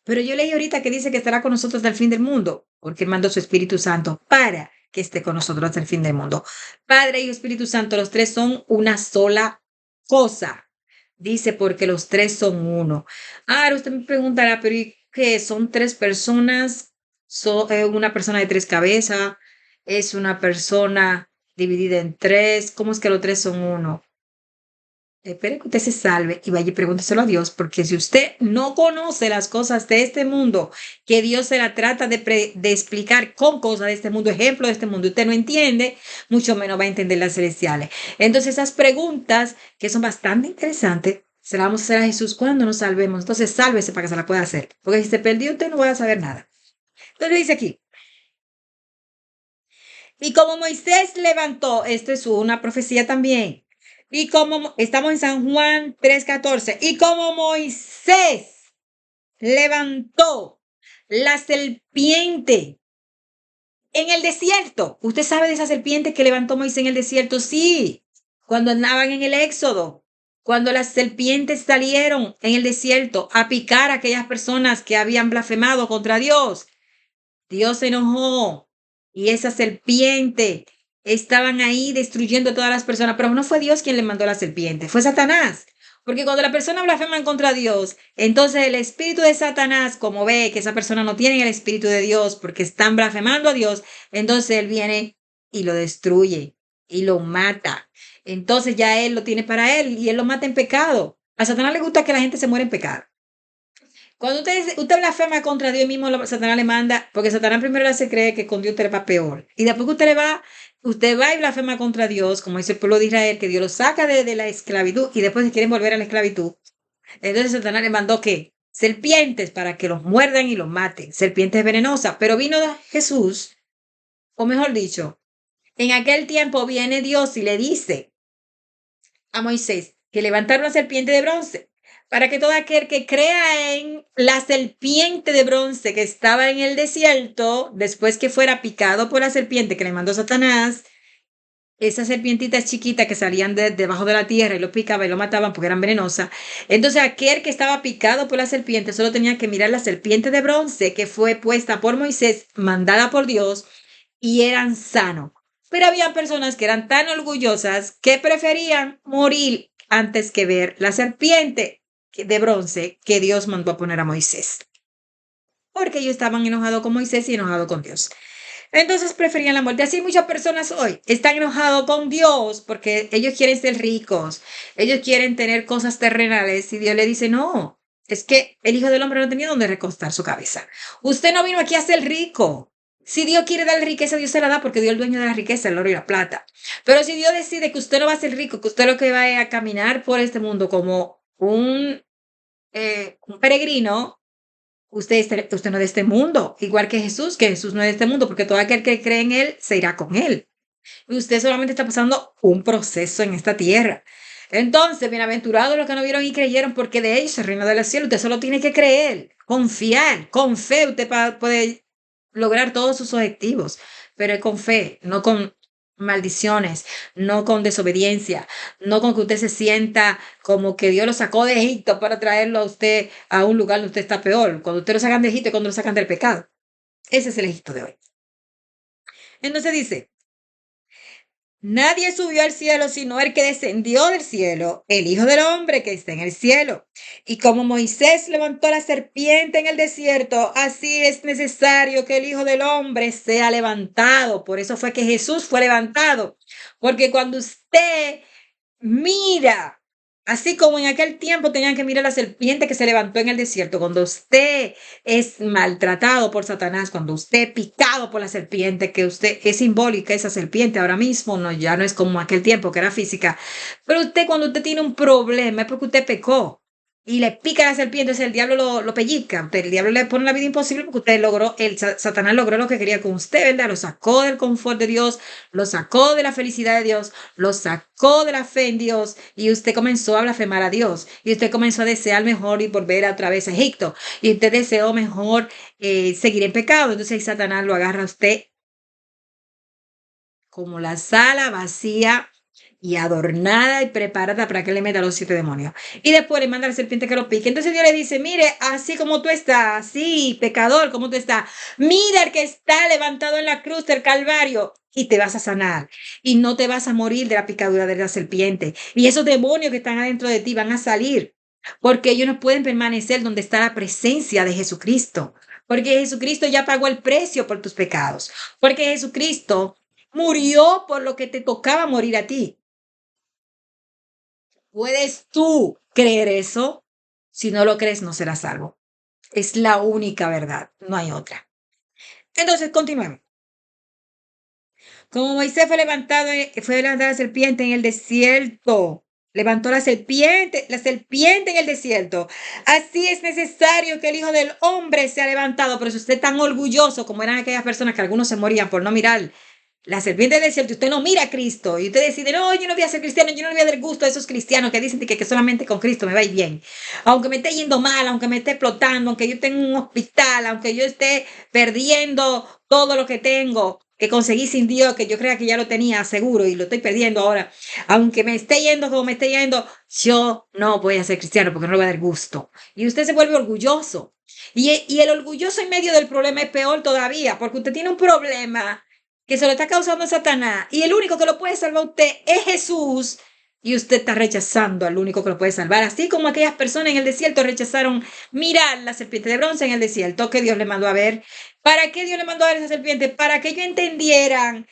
Pero yo leí ahorita que dice que estará con nosotros hasta el fin del mundo, porque Él mandó su Espíritu Santo para que esté con nosotros hasta el fin del mundo. Padre y Espíritu Santo, los tres son una sola cosa. Dice, porque los tres son uno. Ahora usted me preguntará, pero ¿y qué? ¿Son tres personas? ¿Una persona de tres cabezas? ¿Es una persona dividida en tres? ¿Cómo es que los tres son uno? Espere que usted se salve y vaya y pregúnteselo a Dios, porque si usted no conoce las cosas de este mundo, que Dios se la trata de explicar con cosas de este mundo, ejemplo de este mundo, usted no entiende, mucho menos va a entender las celestiales. Entonces esas preguntas que son bastante interesantes, se las vamos a hacer a Jesús cuando nos salvemos. Entonces sálvese para que se la pueda hacer, porque si se perdió usted no va a saber nada. Entonces dice aquí, y como Moisés levantó, esto es una profecía también. Y como estamos en San Juan 3:14, y como Moisés levantó la serpiente en el desierto. ¿Usted sabe de esa serpiente que levantó Moisés en el desierto? Sí, cuando andaban en el Éxodo, cuando las serpientes salieron en el desierto a picar a aquellas personas que habían blasfemado contra Dios. Dios se enojó y esa serpiente estaban ahí destruyendo a todas las personas, pero no fue Dios quien le mandó la serpiente, fue Satanás. Porque cuando la persona blasfema contra Dios, entonces el espíritu de Satanás, como ve que esa persona no tiene el espíritu de Dios porque están blasfemando a Dios, entonces él viene y lo destruye y lo mata. Entonces ya él lo tiene para él y él lo mata en pecado. A Satanás le gusta que la gente se muera en pecado. Cuando usted blasfema contra Dios mismo, Satanás le manda, porque Satanás primero le hace creer que con Dios usted le va peor. Y después que usted va y blasfema contra Dios, como dice el pueblo de Israel, que Dios lo saca de la esclavitud y después se quieren volver a la esclavitud. Entonces Satanás le mandó ¿qué? Serpientes para que los muerdan y los maten. Serpientes venenosas. Pero vino Jesús, o mejor dicho, En aquel tiempo viene Dios y le dice a Moisés que levantara una serpiente de bronce para que todo aquel que crea en la serpiente de bronce que estaba en el desierto, después que fuera picado por la serpiente que le mandó Satanás, esas serpientitas chiquitas que salían debajo de la tierra y lo picaban y lo mataban porque eran venenosas. Entonces aquel que estaba picado por la serpiente solo tenía que mirar la serpiente de bronce que fue puesta por Moisés, mandada por Dios, y eran sanos. Pero había personas que eran tan orgullosas que preferían morir antes que ver la serpiente de bronce que Dios mandó a poner a Moisés. Porque ellos estaban enojados con Moisés y enojados con Dios. Entonces preferían la muerte. Así muchas personas hoy están enojados con Dios porque ellos quieren ser ricos, ellos quieren tener cosas terrenales y Dios le dice, no, es que el Hijo del Hombre no tenía donde recostar su cabeza. Usted no vino aquí a ser rico. Si Dios quiere darle riqueza, Dios se la da porque Dios es el dueño de la riqueza, el oro y la plata. Pero si Dios decide que usted no va a ser rico, que usted lo que va es a caminar por este mundo como un peregrino, usted no es de este mundo, igual que Jesús no es de este mundo, porque todo aquel que cree en Él se irá con Él. Y usted solamente está pasando un proceso en esta tierra. Entonces, bienaventurados los que no vieron y creyeron, porque de ellos es el reino del cielo. Usted solo tiene que creer, confiar, con fe usted puede lograr todos sus objetivos, pero con fe, no con maldiciones, no con desobediencia, no con que usted se sienta como que Dios lo sacó de Egipto para traerlo a usted a un lugar donde usted está peor. Cuando usted lo sacan de Egipto, cuando lo sacan del pecado. Ese es el Egipto de hoy. Entonces dice, nadie subió al cielo sino el que descendió del cielo, el Hijo del Hombre que está en el cielo. Y como Moisés levantó la serpiente en el desierto, así es necesario que el Hijo del Hombre sea levantado. Por eso fue que Jesús fue levantado. Porque cuando usted mira, así como en aquel tiempo tenían que mirar la serpiente que se levantó en el desierto, cuando usted es maltratado por Satanás, cuando usted es picado por la serpiente, que usted es simbólica esa serpiente ahora mismo, no, ya no es como aquel tiempo que era física, pero usted cuando usted tiene un problema es porque usted pecó. Y le pica la serpiente, el diablo lo pellizca, el diablo le pone la vida imposible porque usted logró, Satanás logró lo que quería con usted, ¿verdad? Lo sacó del confort de Dios, lo sacó de la felicidad de Dios, lo sacó de la fe en Dios y usted comenzó a blasfemar a Dios y usted comenzó a desear mejor y volver otra vez a Egipto y usted deseó mejor seguir en pecado. Entonces Satanás lo agarra a usted como la sala vacía y adornada y preparada para que le meta los 7 demonios. Y después le manda a la serpiente que lo pique. Entonces Dios le dice, mire, así como tú estás, así, pecador, como tú estás, mira el que está levantado en la cruz del Calvario y te vas a sanar. Y no te vas a morir de la picadura de la serpiente. Y esos demonios que están adentro de ti van a salir. Porque ellos no pueden permanecer donde está la presencia de Jesucristo. Porque Jesucristo ya pagó el precio por tus pecados. Porque Jesucristo murió por lo que te tocaba morir a ti. ¿Puedes tú creer eso? Si no lo crees, no serás salvo. Es la única verdad, no hay otra. Entonces, continuemos. Como Moisés fue levantada la serpiente en el desierto, levantó la serpiente en el desierto. Así es necesario que el Hijo del Hombre sea levantado. Pero si usted es tan orgulloso como eran aquellas personas que algunos se morían por no mirar la serpiente del desierto, usted no mira a Cristo y usted decide, no, yo no voy a ser cristiano, yo no le voy a dar gusto a esos cristianos que dicen que solamente con Cristo me va a ir bien. Aunque me esté yendo mal, aunque me esté explotando, aunque yo esté en un hospital, aunque yo esté perdiendo todo lo que tengo, que conseguí sin Dios, que yo creía que ya lo tenía seguro y lo estoy perdiendo ahora. Aunque me esté yendo como me esté yendo, yo no voy a ser cristiano porque no le voy a dar gusto. Y usted se vuelve orgulloso. Y el orgulloso en medio del problema es peor todavía, porque usted tiene un problema que se lo está causando Satanás y el único que lo puede salvar a usted es Jesús y usted está rechazando al único que lo puede salvar, así como aquellas personas en el desierto rechazaron mirar la serpiente de bronce en el desierto que Dios le mandó a ver. ¿Para qué Dios le mandó a ver esa serpiente? Para que ellos entendieran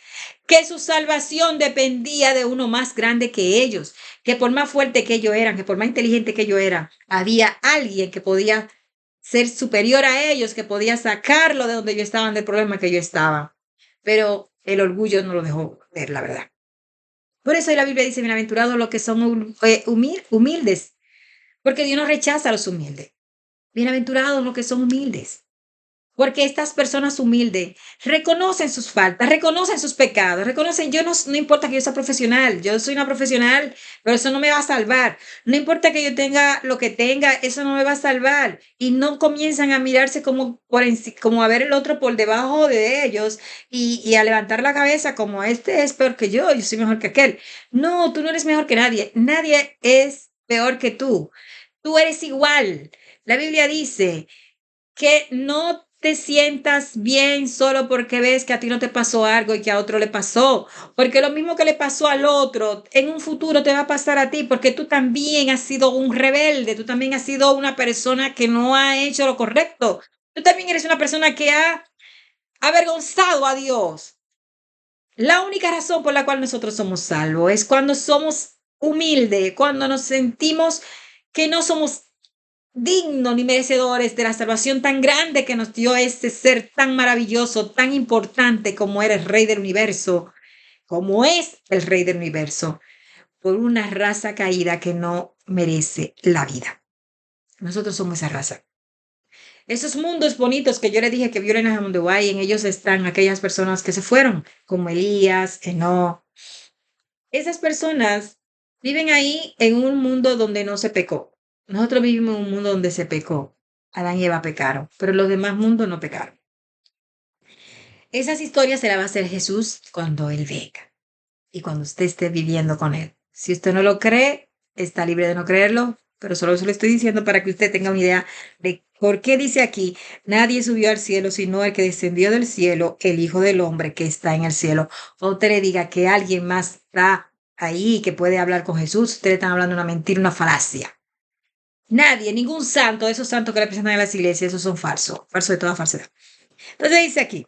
que su salvación dependía de uno más grande que ellos, que por más fuerte que ellos eran, que por más inteligente que ellos eran, había alguien que podía ser superior a ellos, que podía sacarlo de donde ellos estaban, del problema que ellos estaban. Pero el orgullo no lo dejó ver, la verdad. Por eso la Biblia dice, bienaventurados los que son humildes, porque Dios no rechaza a los humildes. Bienaventurados los que son humildes. Porque estas personas humildes reconocen sus faltas, reconocen sus pecados, reconocen, yo no importa que yo sea profesional, yo soy una profesional, pero eso no me va a salvar. No importa que yo tenga lo que tenga, eso no me va a salvar. Y no comienzan a mirarse como a ver el otro por debajo de ellos y a levantar la cabeza como este es peor que yo soy mejor que aquel. No, tú no eres mejor que nadie. Nadie es peor que tú. Tú eres igual. La Biblia dice que no te sientas bien solo porque ves que a ti no te pasó algo y que a otro le pasó, porque lo mismo que le pasó al otro, en un futuro te va a pasar a ti, porque tú también has sido un rebelde, tú también has sido una persona que no ha hecho lo correcto, tú también eres una persona que ha avergonzado a Dios. La única razón por la cual nosotros somos salvos es cuando somos humildes, cuando nos sentimos que no somos dignos ni merecedores de la salvación tan grande que nos dio ese ser tan maravilloso, tan importante como era el Rey del Universo, como es el Rey del Universo, por una raza caída que no merece la vida. Nosotros somos esa raza. Esos mundos bonitos que yo le dije que violen a Dubái, en ellos están aquellas personas que se fueron, como Elías, Enoch. Esas personas viven ahí en un mundo donde no se pecó. Nosotros vivimos en un mundo donde se pecó. Adán y Eva pecaron, pero los demás mundos no pecaron. Esas historias se las va a hacer Jesús cuando Él venga y cuando usted esté viviendo con Él. Si usted no lo cree, está libre de no creerlo, pero solo se lo estoy diciendo para que usted tenga una idea de por qué dice aquí, nadie subió al cielo sino el que descendió del cielo, el Hijo del Hombre que está en el cielo. O usted le diga que alguien más está ahí que puede hablar con Jesús, ustedes están hablando una mentira, una falacia. Nadie, ningún santo de esos santos que representan a las iglesias, esos son falsos, falsos de toda falsedad. Entonces dice aquí,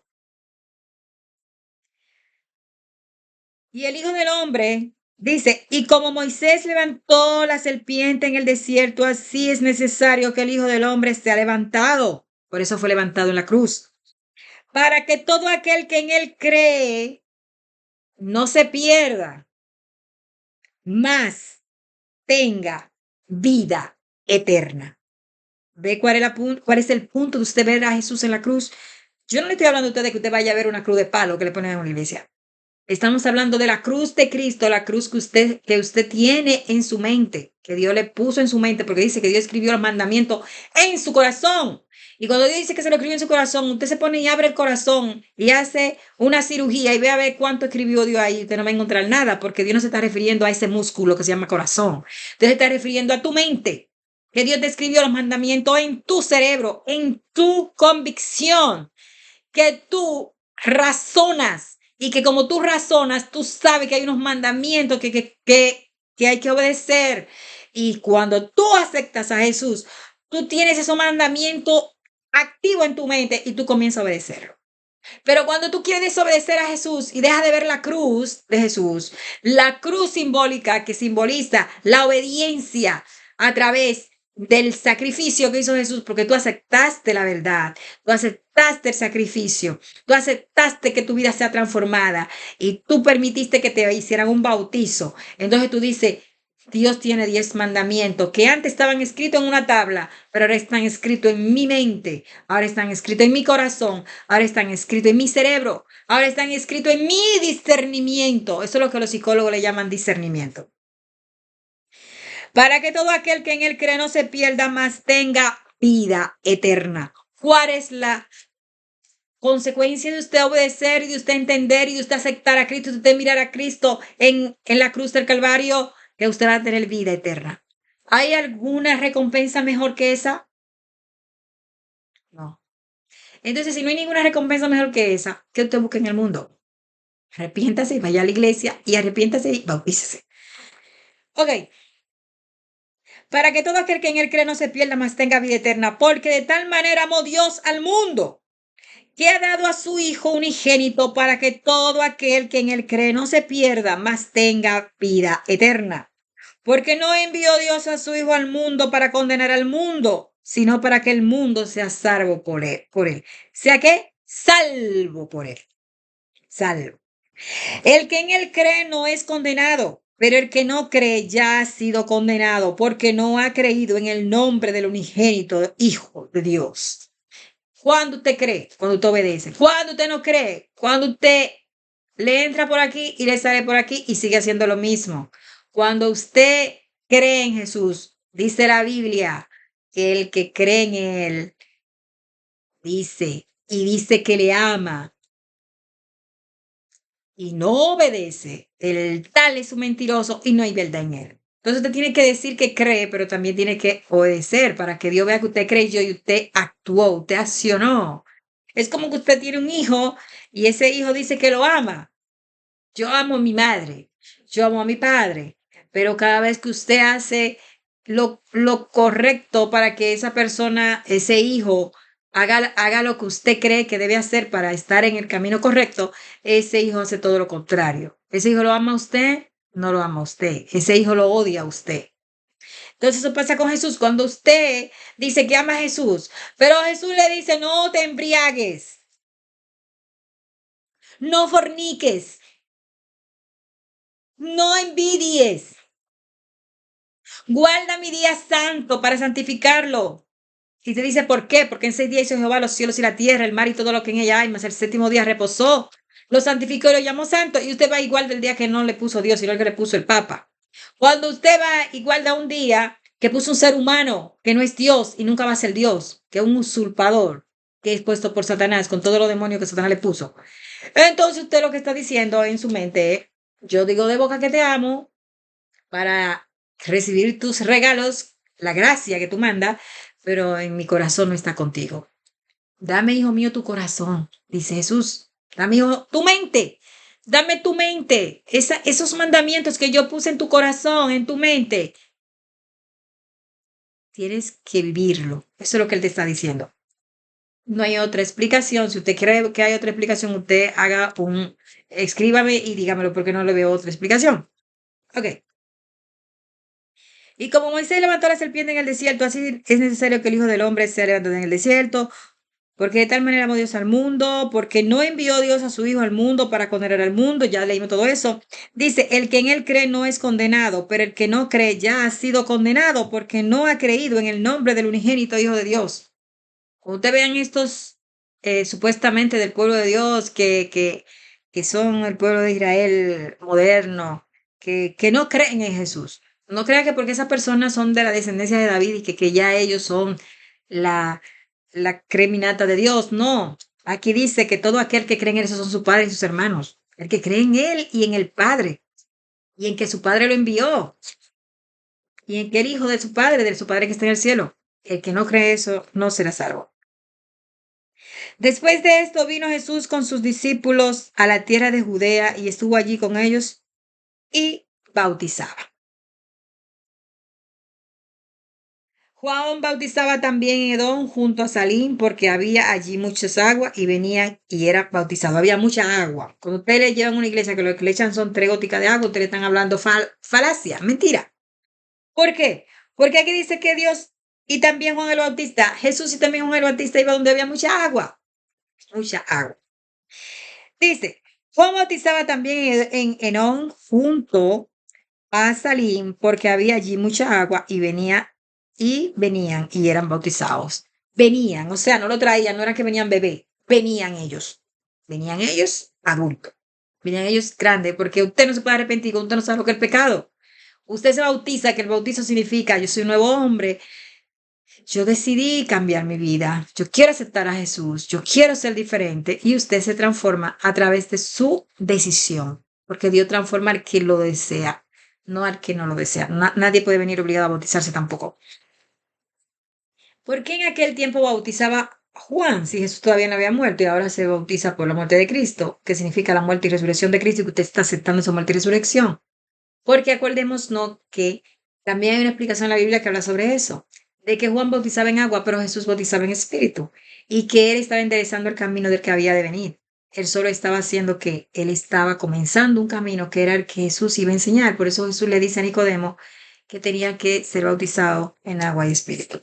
y el Hijo del Hombre dice, y como Moisés levantó la serpiente en el desierto, así es necesario que el Hijo del Hombre sea levantado. Por eso fue levantado en la cruz. Para que todo aquel que en él cree no se pierda, mas tenga vida eterna. ¿Ve cuál es el punto de usted ver a Jesús en la cruz? Yo no le estoy hablando a usted de que usted vaya a ver una cruz de palo que le ponen en una iglesia. Estamos hablando de la cruz de Cristo, la cruz que usted tiene en su mente, que Dios le puso en su mente, porque dice que Dios escribió los mandamientos en su corazón. Y cuando Dios dice que se lo escribió en su corazón, usted se pone y abre el corazón y hace una cirugía y ve a ver cuánto escribió Dios ahí. Usted no va a encontrar nada, porque Dios no se está refiriendo a ese músculo que se llama corazón. Dios se está refiriendo a tu mente, que Dios te escribió los mandamientos en tu cerebro, en tu convicción, que tú razonas y que como tú razonas, tú sabes que hay unos mandamientos que hay que obedecer. Y cuando tú aceptas a Jesús, tú tienes esos mandamientos activos en tu mente y tú comienzas a obedecerlo. Pero cuando tú quieres desobedecer a Jesús y dejas de ver la cruz de Jesús, la cruz simbólica que simboliza la obediencia a través del sacrificio que hizo Jesús, porque tú aceptaste la verdad, tú aceptaste el sacrificio, tú aceptaste que tu vida sea transformada y tú permitiste que te hicieran un bautizo. Entonces tú dices, Dios tiene 10 mandamientos que antes estaban escritos en una tabla, pero ahora están escritos en mi mente, ahora están escritos en mi corazón, ahora están escritos en mi cerebro, ahora están escritos en mi discernimiento. Eso es lo que los psicólogos le llaman discernimiento. Para que todo aquel que en él cree no se pierda, mas tenga vida eterna. ¿Cuál es la consecuencia de usted obedecer y de usted entender y de usted aceptar a Cristo, de usted mirar a Cristo en la cruz del Calvario? Que usted va a tener vida eterna. ¿Hay alguna recompensa mejor que esa? No. Entonces, si no hay ninguna recompensa mejor que esa, ¿qué usted busca en el mundo? Arrepiéntase, vaya a la iglesia y arrepiéntase y bautícese. Ok, para que todo aquel que en él cree no se pierda, mas tenga vida eterna, porque de tal manera amó Dios al mundo, que ha dado a su Hijo unigénito para que todo aquel que en él cree no se pierda, mas tenga vida eterna. Porque no envió Dios a su Hijo al mundo para condenar al mundo, sino para que el mundo sea salvo por él. ¿Sea qué? Salvo por él. Salvo. El que en él cree no es condenado, pero el que no cree ya ha sido condenado porque no ha creído en el nombre del unigénito Hijo de Dios. Cuando usted cree, cuando usted obedece. Cuando usted no cree, cuando usted le entra por aquí y le sale por aquí y sigue haciendo lo mismo. Cuando usted cree en Jesús, dice la Biblia, que el que cree en Él, dice que le ama y no obedece, el tal es un mentiroso y no hay verdad en él. Entonces usted tiene que decir que cree, pero también tiene que obedecer para que Dios vea que usted creyó y usted actuó, usted accionó. Es como que usted tiene un hijo y ese hijo dice que lo ama. Yo amo a mi madre, yo amo a mi padre, pero cada vez que usted hace lo correcto para que esa persona, ese hijo, haga lo que usted cree que debe hacer para estar en el camino correcto, ese hijo hace todo lo contrario. Ese hijo lo ama a usted, no lo ama a usted. Ese hijo lo odia a usted. Entonces eso pasa con Jesús. Cuando usted dice que ama a Jesús, pero Jesús le dice, no te embriagues, no forniques, no envidies. Guarda mi día santo para santificarlo. Y te dice, ¿por qué? Porque en 6 días hizo Jehová los cielos y la tierra, el mar y todo lo que en ella hay, mas el séptimo día reposó. Lo santificó y lo llamó santo. Y usted va igual del día que no le puso Dios, sino el que le puso el Papa. Cuando usted va igual de un día que puso un ser humano que no es Dios y nunca va a ser Dios, que es un usurpador, que es puesto por Satanás con todos los demonios que Satanás le puso. Entonces usted lo que está diciendo en su mente es, yo digo de boca que te amo, para recibir tus regalos, la gracia que tú mandas, pero en mi corazón no está contigo. Dame, hijo mío, tu corazón, dice Jesús. Dame, hijo, tu mente. Dame tu mente. Esos mandamientos que yo puse en tu corazón, en tu mente. Tienes que vivirlo. Eso es lo que él te está diciendo. No hay otra explicación. Si usted cree que hay otra explicación, usted escríbame y dígamelo porque no le veo otra explicación. Ok. Y como Moisés levantó la serpiente en el desierto, así es necesario que el Hijo del Hombre sea levantado en el desierto, porque de tal manera amó Dios al mundo, porque no envió Dios a su Hijo al mundo para condenar al mundo, ya leímos todo eso. Dice, el que en él cree no es condenado, pero el que no cree ya ha sido condenado porque no ha creído en el nombre del unigénito Hijo de Dios. Cuando ustedes vean estos supuestamente del pueblo de Dios, que son el pueblo de Israel moderno, que no creen en Jesús. No crean que porque esas personas son de la descendencia de David y que ya ellos son la, la creminata de Dios. No, aquí dice que todo aquel que cree en él, esos son sus padres y sus hermanos. El que cree en él y en el Padre, y en que su Padre lo envió, y en que el Hijo de su Padre que está en el cielo. El que no cree eso no será salvo. Después de esto vino Jesús con sus discípulos a la tierra de Judea y estuvo allí con ellos y bautizaba. Juan bautizaba también en Edom junto a Salim porque había allí muchas aguas y venían y era bautizado. Había mucha agua. Cuando ustedes le llevan a una iglesia que lo que le echan son 3 goticas de agua, ustedes le están hablando falacia, mentira. ¿Por qué? Porque aquí dice que Dios y también Juan el Bautista, Jesús y también Juan el Bautista iba donde había mucha agua. Mucha agua. Dice, Juan bautizaba también en Enón junto a Salim porque había allí mucha agua y venían y eran bautizados. Venían, o sea, no lo traían, no era que venían bebé, venían ellos adultos, venían ellos grandes, porque usted no se puede arrepentir, usted no sabe lo que es el pecado. Usted se bautiza, que el bautizo significa yo soy un nuevo hombre, yo decidí cambiar mi vida, yo quiero aceptar a Jesús, yo quiero ser diferente y usted se transforma a través de su decisión, porque Dios transforma al que lo desea, no al que no lo desea. Nadie puede venir obligado a bautizarse tampoco. ¿Por qué en aquel tiempo bautizaba Juan si Jesús todavía no había muerto y ahora se bautiza por la muerte de Cristo, que significa la muerte y resurrección de Cristo y que usted está aceptando esa muerte y resurrección? Porque acordémonos que también hay una explicación en la Biblia que habla sobre eso, de que Juan bautizaba en agua, pero Jesús bautizaba en espíritu, y que él estaba enderezando el camino del que había de venir. Él solo estaba haciendo que él estaba comenzando un camino que era el que Jesús iba a enseñar. Por eso Jesús le dice a Nicodemo que tenía que ser bautizado en agua y espíritu.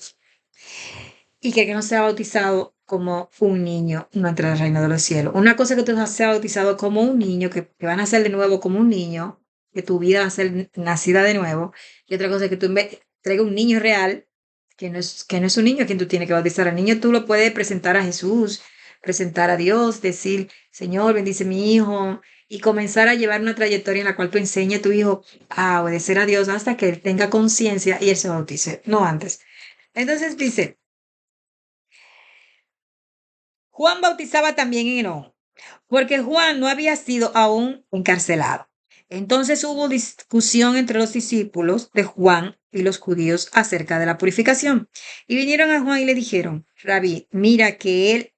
Y que el que no sea bautizado como un niño no entra al reino de los cielos. Una cosa es que tú seas bautizado como un niño, que van a ser de nuevo como un niño, que tu vida va a ser nacida de nuevo. Y otra cosa es que tú traigas un niño real, que no es un niño a quien tú tienes que bautizar. Al niño tú lo puedes presentar a Jesús, presentar a Dios, decir, Señor, bendice mi hijo, y comenzar a llevar una trayectoria en la cual tú enseñes a tu hijo a obedecer a Dios hasta que él tenga conciencia y él se bautice, no antes. Entonces dice, Juan bautizaba también en Enón, porque Juan no había sido aún encarcelado. Entonces hubo discusión entre los discípulos de Juan y los judíos acerca de la purificación. Y vinieron a Juan y le dijeron, Rabí, mira que él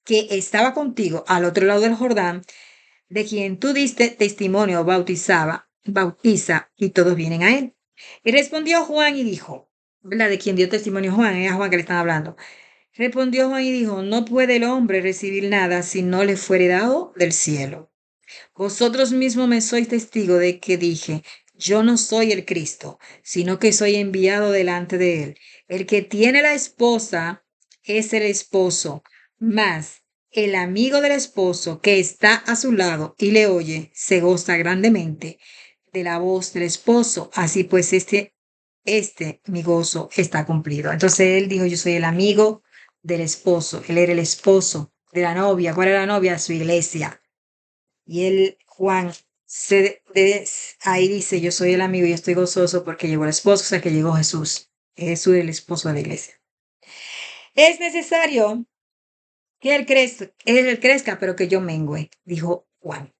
que estaba contigo al otro lado del Jordán, de quien tú diste testimonio, bautiza, y todos vienen a él. Y respondió Juan y dijo, ¿verdad? De quien dio testimonio Juan, es a Juan que le están hablando. Respondió Juan y dijo, no puede el hombre recibir nada si no le fuere dado del cielo. Vosotros mismos me sois testigo de que dije, yo no soy el Cristo, sino que soy enviado delante de él. El que tiene la esposa es el esposo, mas el amigo del esposo que está a su lado y le oye, se goza grandemente de la voz del esposo. Así pues, mi gozo está cumplido. Entonces él dijo, yo soy el amigo del esposo. Él era el esposo de la novia. ¿Cuál era la novia? Su iglesia. Y él, Juan, ahí dice, yo soy el amigo y estoy gozoso porque llegó el esposo, o sea que llegó Jesús. Jesús es el esposo de la iglesia. Es necesario que él crezca, pero que yo mengüe, dijo Juan.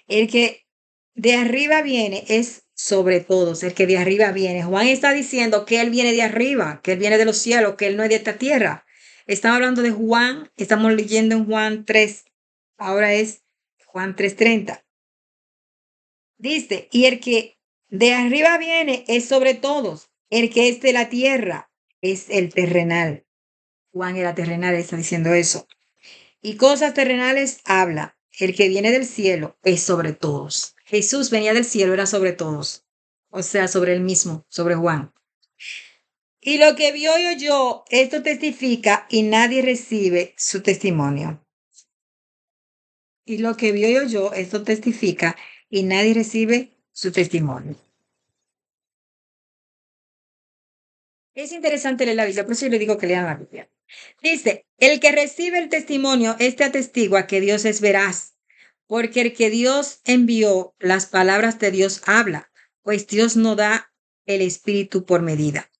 El que de arriba viene es sobre todos, el que de arriba viene. Juan está diciendo que él viene de arriba, que él viene de los cielos, que él no es de esta tierra. Estamos hablando de Juan, estamos leyendo en Juan 3, ahora es Juan 3:30. Dice, y el que de arriba viene es sobre todos, el que es de la tierra es el terrenal. Juan era terrenal, está diciendo eso. Y cosas terrenales habla. El que viene del cielo es sobre todos. Jesús venía del cielo, era sobre todos. O sea, sobre él mismo, sobre Juan. Y lo que vio y oyó, esto testifica y nadie recibe su testimonio. Y lo que vio y oyó, esto testifica y nadie recibe su testimonio. Es interesante leer la Biblia, por eso yo le digo que lean la Biblia. Dice, el que recibe el testimonio, este atestigua que Dios es veraz, porque el que Dios envió, las palabras de Dios habla, pues Dios no da el Espíritu por medida.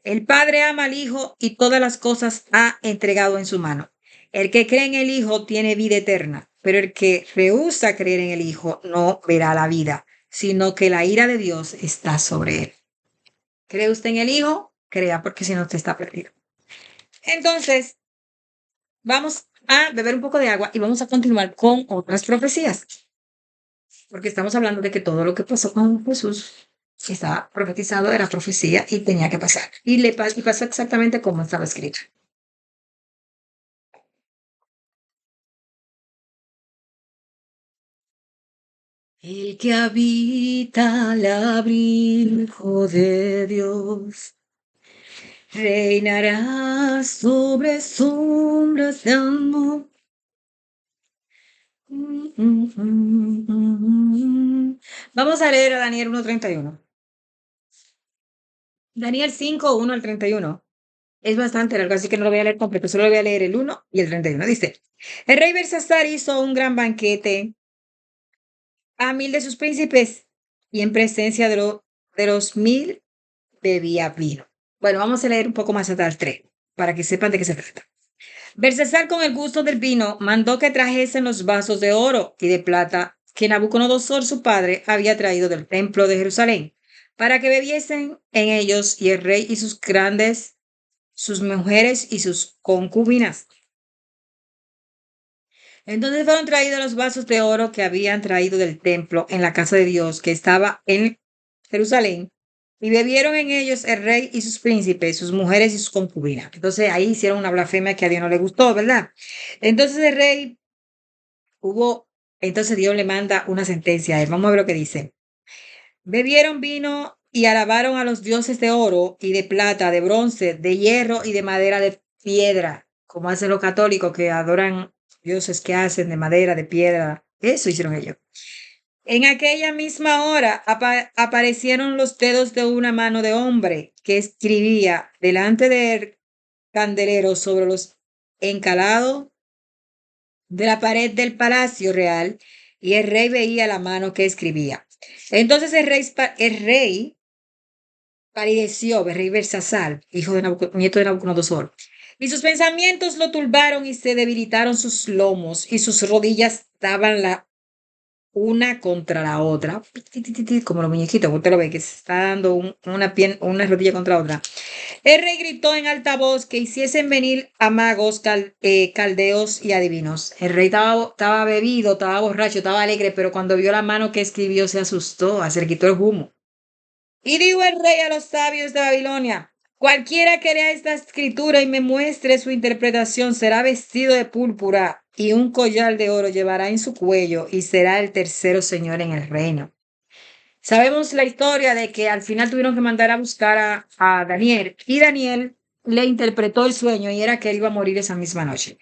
El Padre ama al Hijo y todas las cosas ha entregado en su mano. El que cree en el Hijo tiene vida eterna, pero el que rehúsa creer en el Hijo no verá la vida, sino que la ira de Dios está sobre él. ¿Cree usted en el Hijo? Crea, porque si no, usted está perdido. Entonces, vamos a beber un poco de agua y vamos a continuar con otras profecías. Porque estamos hablando de que todo lo que pasó con Jesús estaba profetizado, era profecía y tenía que pasar. Y pasó exactamente como estaba escrito. El que habita al abrigo de Dios reinará sobre sombras de amor. Vamos a leer a Daniel 1:31. Daniel 5:1 al 31. Es bastante largo, así que no lo voy a leer completo, solo voy a leer el 1 y el 31. Dice, el rey Belsasar hizo un gran banquete a 1000 de sus príncipes y en presencia de los 1000 bebía vino. Bueno, vamos a leer un poco más hasta el 3, para que sepan de qué se trata. Belsasar, con el gusto del vino, mandó que trajesen los vasos de oro y de plata que Nabucodonosor, su padre, había traído del templo de Jerusalén, para que bebiesen en ellos y el rey y sus grandes, sus mujeres y sus concubinas. Entonces fueron traídos los vasos de oro que habían traído del templo en la casa de Dios que estaba en Jerusalén, y bebieron en ellos el rey y sus príncipes, sus mujeres y sus concubinas. Entonces ahí hicieron una blasfemia que a Dios no le gustó, ¿verdad? Entonces el rey entonces Dios le manda una sentencia a él. Vamos a ver lo que dice. Bebieron vino y alabaron a los dioses de oro y de plata, de bronce, de hierro y de madera de piedra, como hacen los católicos que adoran dioses que hacen de madera, de piedra. Eso hicieron ellos. En aquella misma hora aparecieron los dedos de una mano de hombre que escribía delante del candelero sobre los encalados de la pared del palacio real, y el rey veía la mano que escribía. Entonces el rey palideció, el rey Bersasar, nieto de Nabucodonosor, y sus pensamientos lo turbaron y se debilitaron sus lomos y sus rodillas daban la una contra la otra, como los muñequitos, usted lo ve que se está dando una rodilla contra otra. El rey gritó en alta voz que hiciesen venir a magos, caldeos y adivinos. El rey estaba bebido, estaba borracho, estaba alegre, pero cuando vio la mano que escribió se asustó, se le quitó el humo. Y dijo el rey a los sabios de Babilonia: cualquiera que lea esta escritura y me muestre su interpretación será vestido de púrpura y un collar de oro llevará en su cuello y será el tercero señor en el reino. Sabemos la historia de que al final tuvieron que mandar a buscar a Daniel, y Daniel le interpretó el sueño y era que él iba a morir esa misma noche.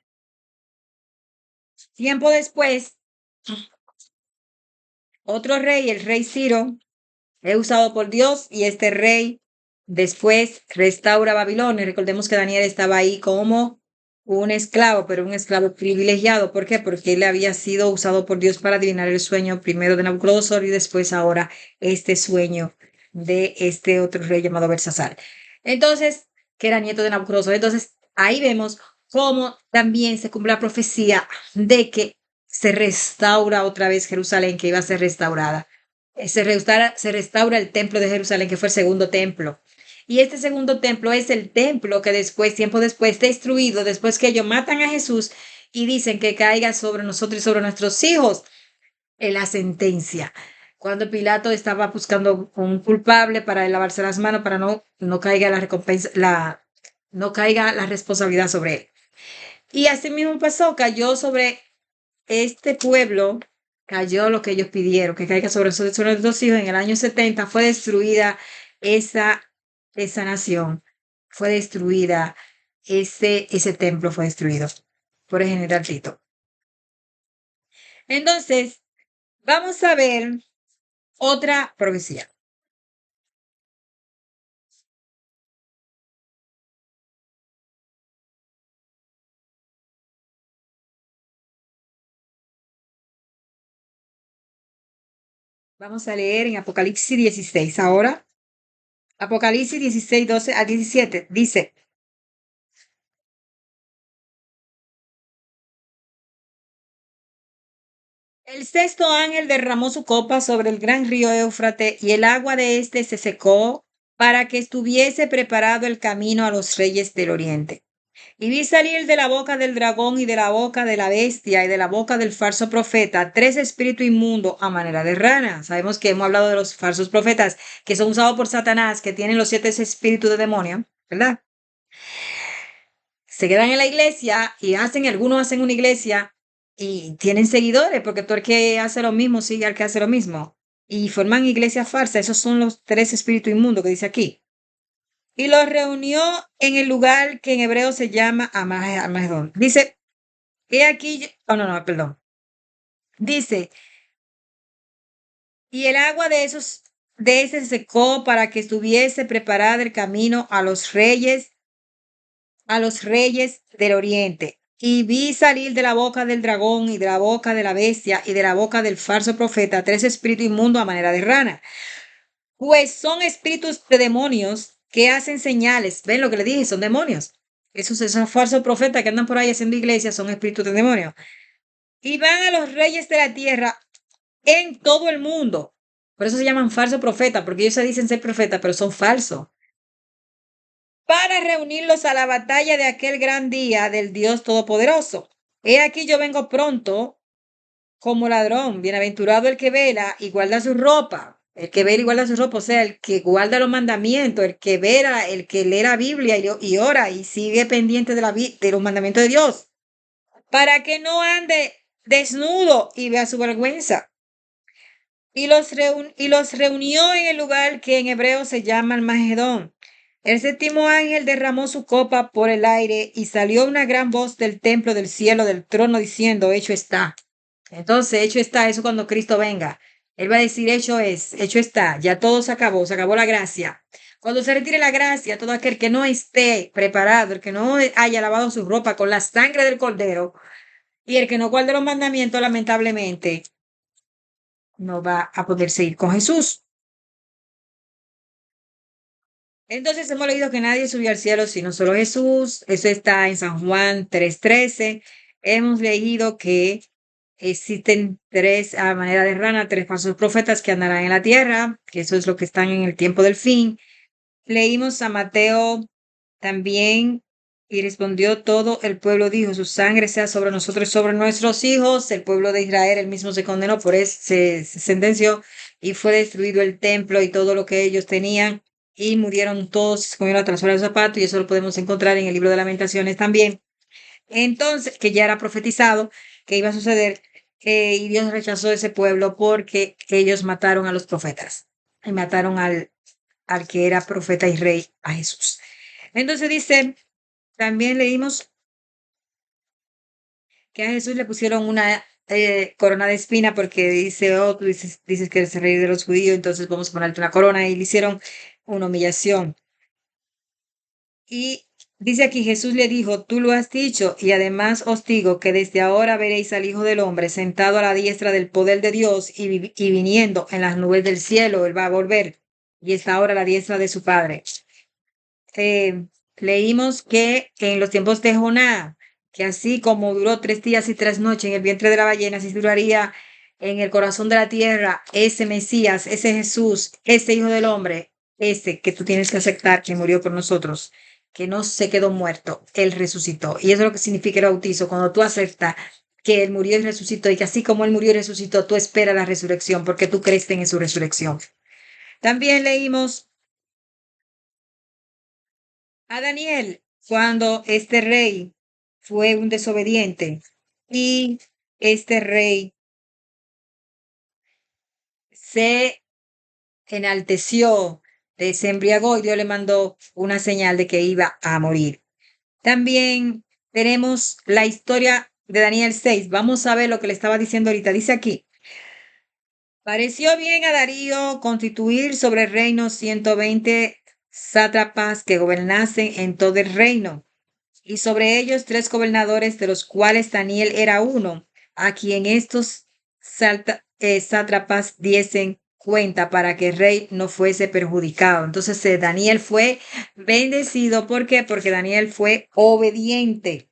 Tiempo después, otro rey, el rey Ciro, es usado por Dios, y este rey después restaura Babilonia. Recordemos que Daniel estaba ahí como un esclavo, pero un esclavo privilegiado. ¿Por qué? Porque él había sido usado por Dios para adivinar el sueño primero de Nabucodonosor y después ahora este sueño de este otro rey llamado Bersasar. Entonces, que era nieto de Nabucodonosor. Entonces, ahí vemos cómo también se cumple la profecía de que se restaura otra vez Jerusalén, que iba a ser restaurada. Se restaura el templo de Jerusalén, que fue el segundo templo. Y este segundo templo es el templo que después, tiempo después, destruido, después que ellos matan a Jesús y dicen que caiga sobre nosotros y sobre nuestros hijos en la sentencia. Cuando Pilato estaba buscando un culpable para lavarse las manos, para no caiga la recompensa, no caiga la responsabilidad sobre él. Y así mismo pasó, cayó sobre este pueblo, cayó lo que ellos pidieron, que caiga sobre los dos hijos. En el año 70 fue destruida esa, esa nación, fue destruida, ese templo fue destruido por el general Tito. Entonces, vamos a ver otra profecía. Vamos a leer en Apocalipsis 16 ahora. Apocalipsis 16, 12 a 17 dice: el sexto ángel derramó su copa sobre el gran río Éufrates, y el agua de éste se secó para que estuviese preparado el camino a los reyes del oriente. Y vi salir de la boca del dragón y de la boca de la bestia y de la boca del falso profeta tres espíritus inmundos a manera de rana. Sabemos que hemos hablado de los falsos profetas que son usados por Satanás, que tienen los 7 espíritus de demonio, ¿verdad? Se quedan en la iglesia y algunos hacen una iglesia y tienen seguidores, porque todo el que hace lo mismo sigue al que hace lo mismo. Y forman iglesias falsas. Esos son los 3 espíritus inmundos que dice aquí. Y los reunió en el lugar que en hebreo se llama Amagedón. Dice, he aquí, oh no, perdón. Dice, y el agua de ese se secó para que estuviese preparada el camino a los reyes del oriente. Y vi salir de la boca del dragón y de la boca de la bestia y de la boca del falso profeta 3 espíritus inmundos a manera de rana, pues son espíritus de demonios que hacen señales. ¿Ven lo que le dije? Son demonios. Esos falsos profetas que andan por ahí haciendo iglesias son espíritus de demonios. Y van a los reyes de la tierra en todo el mundo. Por eso se llaman falsos profetas, porque ellos se dicen ser profetas, pero son falsos, para reunirlos a la batalla de aquel gran día del Dios Todopoderoso. He aquí yo vengo pronto como ladrón. Bienaventurado el que vela y guarda su ropa. El que vela y guarda su ropa, o sea, el que guarda los mandamientos, el que vela, el que lee la Biblia y ora y sigue pendiente de los mandamientos de Dios, para que no ande desnudo y vea su vergüenza. Y los reunió en el lugar que en hebreo se llama el Magedón. El séptimo ángel derramó su copa por el aire y salió una gran voz del templo del cielo del trono diciendo: hecho está. Entonces, hecho está, eso cuando Cristo venga. Él va a decir, hecho está, ya todo se acabó la gracia. Cuando se retire la gracia, todo aquel que no esté preparado, el que no haya lavado su ropa con la sangre del cordero y el que no guarde los mandamientos, lamentablemente, no va a poder seguir con Jesús. Entonces hemos leído que nadie subió al cielo sino solo Jesús. Eso está en San Juan 3:13. Hemos leído que existen tres, a manera de rana, tres falsos profetas que andarán en la tierra, que eso es lo que están en el tiempo del fin. Leímos a Mateo también y respondió todo el pueblo, dijo, su sangre sea sobre nosotros y sobre nuestros hijos. El pueblo de Israel, el mismo se condenó, por eso se sentenció y fue destruido el templo y todo lo que ellos tenían y murieron todos, se comieron la suela del zapato y eso lo podemos encontrar en el libro de Lamentaciones también. Entonces, que ya era profetizado que iba a suceder y Dios rechazó ese pueblo porque ellos mataron a los profetas y mataron al que era profeta y rey, a Jesús. Entonces dice, también leímos que a Jesús le pusieron una corona de espina porque dice, oh, tú dices que eres el rey de los judíos, entonces vamos a ponerte una corona y le hicieron una humillación. Y dice aquí, Jesús le dijo, tú lo has dicho, y además os digo que desde ahora veréis al Hijo del Hombre sentado a la diestra del poder de Dios y viniendo en las nubes del cielo, él va a volver y está ahora a la diestra de su Padre. Eh, Leímos que en los tiempos de Jonás, que así como duró 3 días y 3 noches en el vientre de la ballena, así duraría en el corazón de la tierra ese Mesías, ese Jesús, ese Hijo del Hombre, ese que tú tienes que aceptar que murió por nosotros, que no se quedó muerto, él resucitó. Y eso es lo que significa el bautizo, cuando tú aceptas que él murió y resucitó, y que así como él murió y resucitó, tú esperas la resurrección, porque tú crees en su resurrección. También leímos a Daniel cuando este rey fue un desobediente y este rey se enalteció, se embriagó y Dios le mandó una señal de que iba a morir. También tenemos la historia de Daniel 6. Vamos a ver lo que le estaba diciendo ahorita. Dice aquí, pareció bien a Darío constituir sobre el reino 120 sátrapas que gobernasen en todo el reino y sobre ellos 3 gobernadores, de los cuales Daniel era uno, a quien estos sátrapas diesen cuenta para que el rey no fuese perjudicado. Entonces Daniel fue bendecido. ¿Por qué? Porque Daniel fue obediente.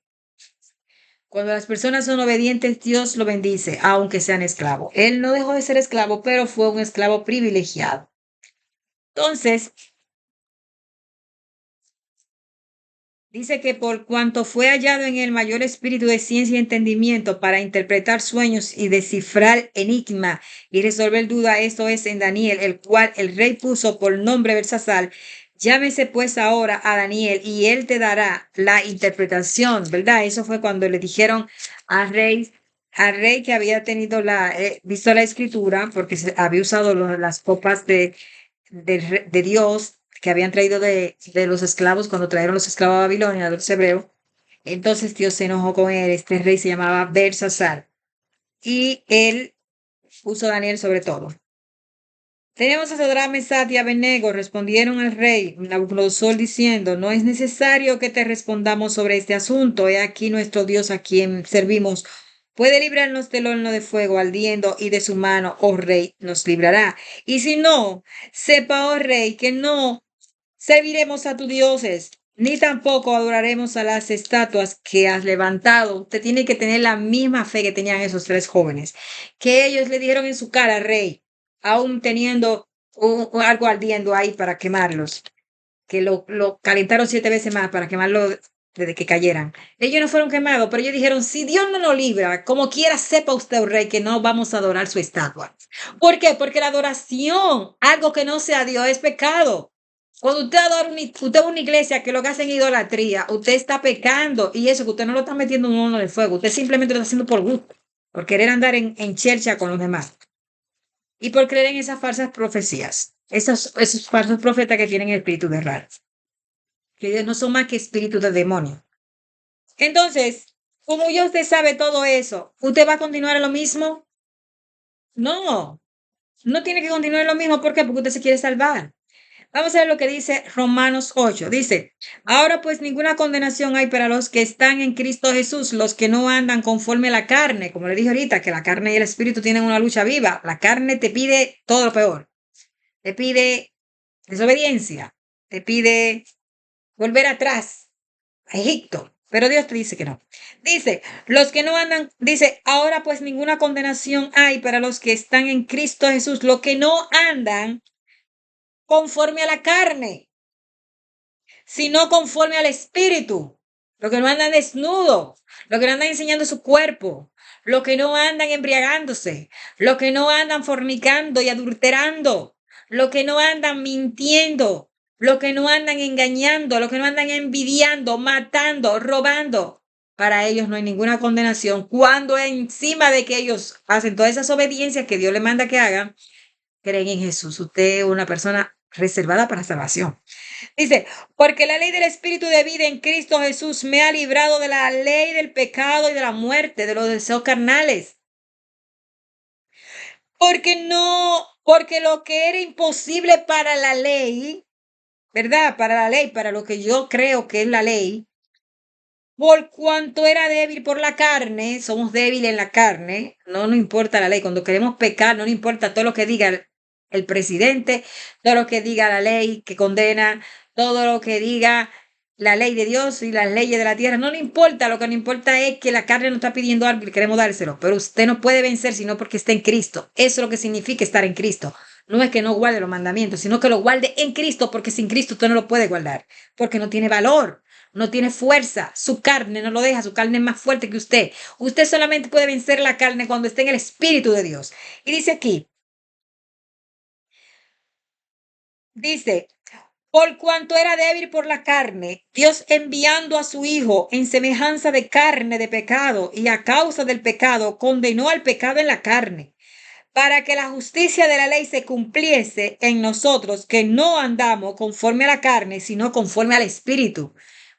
Cuando las personas son obedientes, Dios lo bendice, aunque sean esclavos. Él no dejó de ser esclavo, pero fue un esclavo privilegiado. Entonces, dice que por cuanto fue hallado en el mayor espíritu de ciencia y entendimiento para interpretar sueños y descifrar enigma y resolver duda, esto es en Daniel, el cual el rey puso por nombre Belsasar. Llámese pues ahora a Daniel y él te dará la interpretación, ¿verdad? Eso fue cuando le dijeron al rey que había tenido visto la escritura, porque había usado las copas de Dios que habían traído de los esclavos cuando trajeron los esclavos a Babilonia, de los hebreos. Entonces Dios se enojó con él. Este rey se llamaba Belsasar y él puso a Daniel sobre todo. Tenemos a Sadrach, Mesach y Abednego, respondieron al rey Nabucodonosor diciendo, no es necesario que te respondamos sobre este asunto. He aquí nuestro Dios a quien servimos puede librarnos del horno de fuego ardiendo y de su mano, oh rey, nos librará. Y si no, sepa, oh rey, que no serviremos a tus dioses, ni tampoco adoraremos a las estatuas que has levantado. Usted tiene que tener la misma fe que tenían esos 3 jóvenes, que ellos le dieron en su cara, rey, aún teniendo algo ardiendo ahí para quemarlos, que lo calentaron 7 veces más para quemarlo desde que cayeran. Ellos no fueron quemados, pero ellos dijeron, si Dios no nos libra, como quiera sepa usted, oh rey, que no vamos a adorar su estatua. ¿Por qué? Porque la adoración, algo que no sea Dios, es pecado. Cuando usted adora usted una iglesia que lo que hacen idolatría, usted está pecando y eso que usted no lo está metiendo en un horno de fuego, usted simplemente lo está haciendo por gusto, por querer andar en chercha con los demás y por creer en esas falsas profecías, esos falsos profetas que tienen espíritu de raros, que ellos no son más que espíritus de demonio. Entonces, como ya usted sabe todo eso, ¿usted va a continuar en lo mismo? No, no tiene que continuar en lo mismo. ¿Por qué? Porque usted se quiere salvar. Vamos a ver lo que dice Romanos 8. Dice, ahora pues ninguna condenación hay para los que están en Cristo Jesús, los que no andan conforme a la carne. Como le dije ahorita, que la carne y el espíritu tienen una lucha viva. La carne te pide todo lo peor. Te pide desobediencia. Te pide volver atrás a Egipto. Pero Dios te dice que no. Dice, los que no andan, dice, ahora pues ninguna condenación hay para los que están en Cristo Jesús, los que no andan conforme a la carne, sino conforme al espíritu. Los que no andan desnudos, los que no andan enseñando su cuerpo, los que no andan embriagándose, los que no andan fornicando y adulterando, los que no andan mintiendo, los que no andan engañando, los que no andan envidiando, matando, robando. Para ellos no hay ninguna condenación cuando encima de que ellos hacen todas esas obediencias que Dios les manda que hagan, creen en Jesús. Usted es una persona reservada para salvación. Dice, porque la ley del Espíritu de vida en Cristo Jesús me ha librado de la ley del pecado y de la muerte, de los deseos carnales. Porque lo que era imposible para la ley, ¿verdad? Para la ley, para lo que yo creo que es la ley, por cuanto era débil por la carne, somos débiles en la carne, no nos importa la ley. Cuando queremos pecar, no nos importa todo lo que diga el presidente, todo lo que diga la ley que condena, todo lo que diga la ley de Dios y las leyes de la tierra. No le importa, lo que nos importa es que la carne nos está pidiendo algo y queremos dárselo. Pero usted no puede vencer sino porque está en Cristo. Eso es lo que significa estar en Cristo. No es que no guarde los mandamientos, sino que lo guarde en Cristo, porque sin Cristo usted no lo puede guardar, porque no tiene valor. No tiene fuerza, su carne no lo deja, su carne es más fuerte que usted. Usted solamente puede vencer la carne cuando esté en el Espíritu de Dios. Y dice aquí, dice, por cuanto era débil por la carne, Dios enviando a su Hijo en semejanza de carne de pecado y a causa del pecado, condenó al pecado en la carne, para que la justicia de la ley se cumpliese en nosotros, que no andamos conforme a la carne, sino conforme al Espíritu.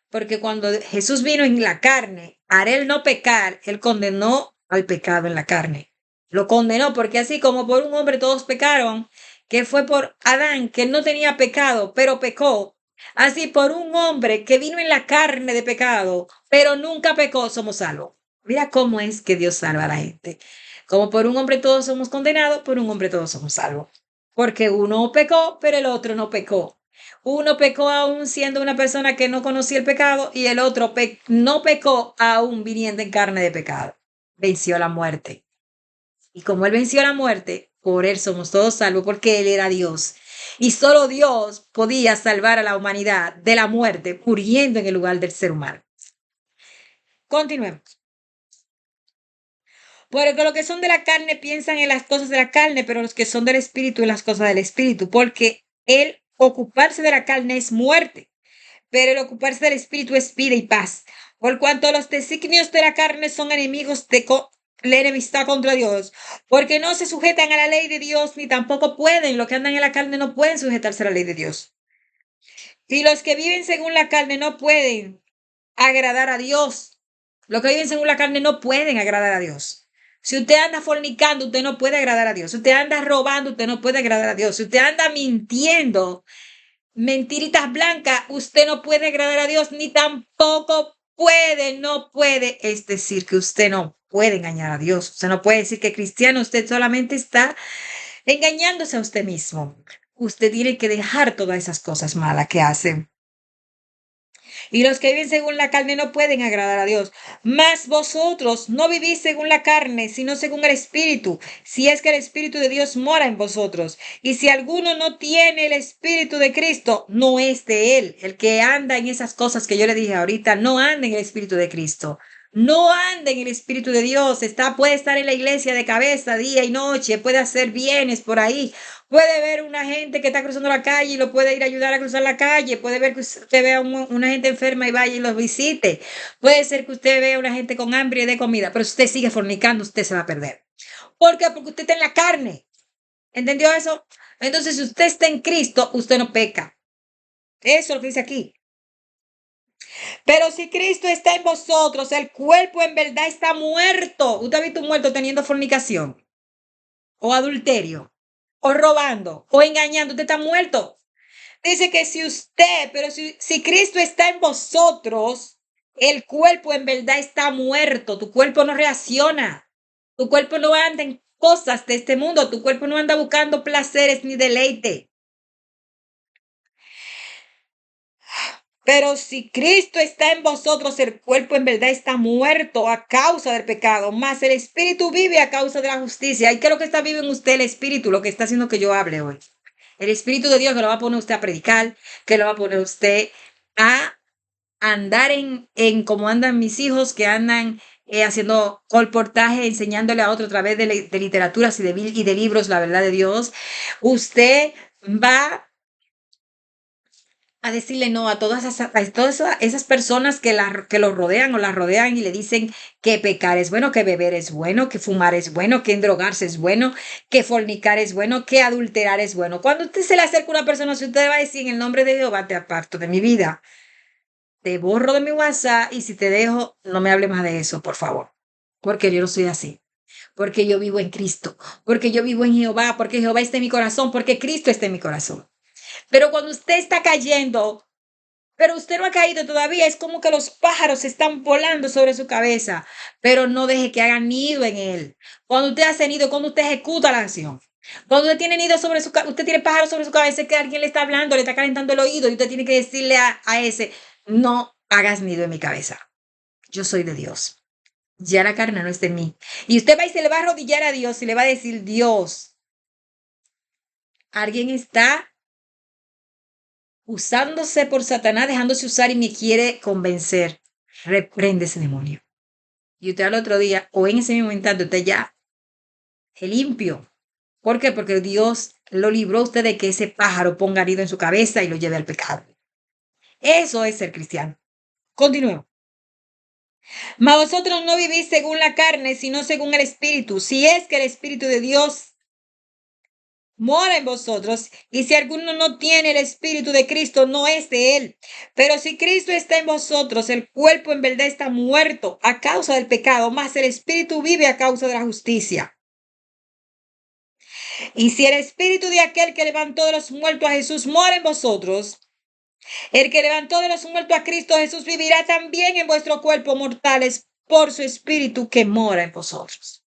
Porque cuando Jesús vino en la carne, haré el no pecar, él condenó al pecado en la carne. Lo condenó porque así como por un hombre todos pecaron, que fue por Adán, que no tenía pecado, pero pecó. Así por un hombre que vino en la carne de pecado, pero nunca pecó, somos salvos. Mira cómo es que Dios salva a la gente. Como por un hombre todos somos condenados, por un hombre todos somos salvos. Porque uno pecó, pero el otro no pecó. Uno pecó aún siendo una persona que no conocía el pecado y el otro no pecó aún viniendo en carne de pecado. Venció la muerte. Y como él venció la muerte, por él somos todos salvos porque él era Dios. Y solo Dios podía salvar a la humanidad de la muerte muriendo en el lugar del ser humano. Continuemos. Porque los que son de la carne piensan en las cosas de la carne, pero los que son del espíritu en las cosas del espíritu, porque el ocuparse de la carne es muerte, pero el ocuparse del espíritu es vida y paz. Por cuanto los designios de la carne son enemigos de la enemistad contra Dios, porque no se sujetan a la ley de Dios, ni tampoco pueden, los que andan en la carne no pueden sujetarse a la ley de Dios. Y los que viven según la carne no pueden agradar a Dios. Los que viven según la carne no pueden agradar a Dios. Si usted anda fornicando, usted no puede agradar a Dios. Si usted anda robando, usted no puede agradar a Dios. Si usted anda mintiendo, mentiritas blancas, usted no puede agradar a Dios, ni tampoco puede, no puede. Es decir, que usted no puede engañar a Dios. Usted no puede decir que cristiano, usted solamente está engañándose a usted mismo. Usted tiene que dejar todas esas cosas malas que hace. Y los que viven según la carne no pueden agradar a Dios. Mas vosotros no vivís según la carne, sino según el Espíritu, si es que el Espíritu de Dios mora en vosotros. Y si alguno no tiene el Espíritu de Cristo, no es de él. El que anda en esas cosas que yo le dije ahorita, no anda en el Espíritu de Cristo. No anda en el Espíritu de Dios, puede estar en la iglesia de cabeza día y noche, puede hacer bienes por ahí, puede ver una gente que está cruzando la calle y lo puede ir a ayudar a cruzar la calle, puede ver que usted vea una gente enferma y vaya y los visite, puede ser que usted vea una gente con hambre y dé comida, pero si usted sigue fornicando, usted se va a perder. ¿Por qué? Porque usted está en la carne. ¿Entendió eso? Entonces, si usted está en Cristo, usted no peca. Eso es lo que dice aquí. Pero si Cristo está en vosotros, el cuerpo en verdad está muerto. ¿Usted ha visto un muerto teniendo fornicación? ¿O adulterio? o robando o engañando, usted está muerto. Dice que si Cristo está en vosotros, el cuerpo en verdad está muerto, tu cuerpo no reacciona, tu cuerpo no anda en cosas de este mundo, tu cuerpo no anda buscando placeres ni deleite. Pero si Cristo está en vosotros, el cuerpo en verdad está muerto a causa del pecado, más el espíritu vive a causa de la justicia. ¿Y qué es lo que está vivo en usted? El espíritu, lo que está haciendo que yo hable hoy. El espíritu de Dios que lo va a poner usted a predicar, que lo va a poner usted a andar en como andan mis hijos, que andan haciendo colportaje, enseñándole a otro a través de literaturas y de libros la verdad de Dios. Usted va a decirle no a todas esas personas que lo rodean o la rodean y le dicen que pecar es bueno, que beber es bueno, que fumar es bueno, que endrogarse es bueno, que fornicar es bueno, que adulterar es bueno. Cuando usted se le acerca a una persona, si usted va a decir en el nombre de Jehová, te aparto de mi vida, te borro de mi WhatsApp y si te dejo, no me hable más de eso, por favor, porque yo no soy así. Porque yo vivo en Cristo, porque yo vivo en Jehová, porque Jehová está en mi corazón, porque Cristo está en mi corazón. Pero cuando usted está cayendo, pero usted no ha caído todavía, es como que los pájaros están volando sobre su cabeza, pero no deje que hagan nido en él. Cuando usted hace nido, cuando usted ejecuta la acción, cuando usted tiene nido sobre usted tiene pájaros sobre su cabeza, es que alguien le está hablando, le está calentando el oído y usted tiene que decirle a ese, no hagas nido en mi cabeza. Yo soy de Dios. Ya la carne no está en mí. Y usted va y se le va a arrodillar a Dios y le va a decir, Dios, alguien está usándose por Satanás, dejándose usar y me quiere convencer. Reprende ese demonio. Y usted al otro día, o en ese mismo instante, usted ya es limpio. ¿Por qué? Porque Dios lo libró a usted de que ese pájaro ponga herido en su cabeza y lo lleve al pecado. Eso es ser cristiano. Continuemos. Mas vosotros no vivís según la carne, sino según el Espíritu. Si es que el Espíritu de Dios mora en vosotros, y si alguno no tiene el Espíritu de Cristo, no es de él. Pero si Cristo está en vosotros, el cuerpo en verdad está muerto a causa del pecado, mas el Espíritu vive a causa de la justicia. Y si el Espíritu de aquel que levantó de los muertos a Jesús mora en vosotros, el que levantó de los muertos a Cristo Jesús vivirá también en vuestro cuerpo mortales por su Espíritu que mora en vosotros.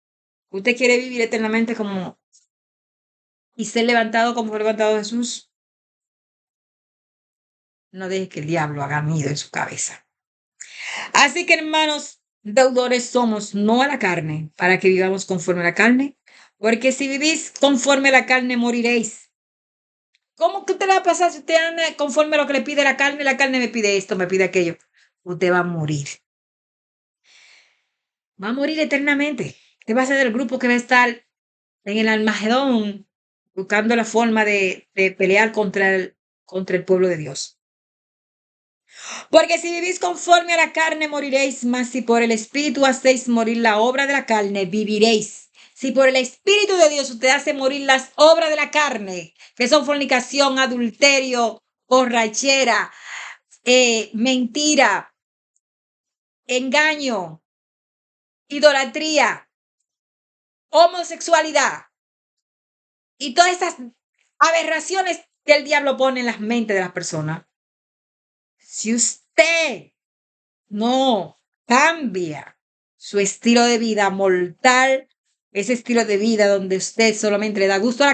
¿Usted quiere vivir eternamente como y ser levantado como fue levantado Jesús? No deje que el diablo haga nido en su cabeza. Así que, hermanos, deudores somos, no a la carne, para que vivamos conforme a la carne, porque si vivís conforme a la carne, moriréis. ¿Cómo que usted le va a pasar si usted anda conforme a lo que le pide la carne me pide esto, me pide aquello? Usted va a morir. Va a morir eternamente. Usted va a ser del grupo que va a estar en el Almagedón buscando la forma de pelear contra el pueblo de Dios. Porque si vivís conforme a la carne, moriréis, mas si por el Espíritu hacéis morir la obra de la carne, viviréis. Si por el Espíritu de Dios usted hace morir las obras de la carne, que son fornicación, adulterio, borrachera, mentira, engaño, idolatría, homosexualidad y todas estas aberraciones que el diablo pone en las mentes de las personas. Si usted no cambia su estilo de vida mortal, ese estilo de vida donde usted solamente le da gusto a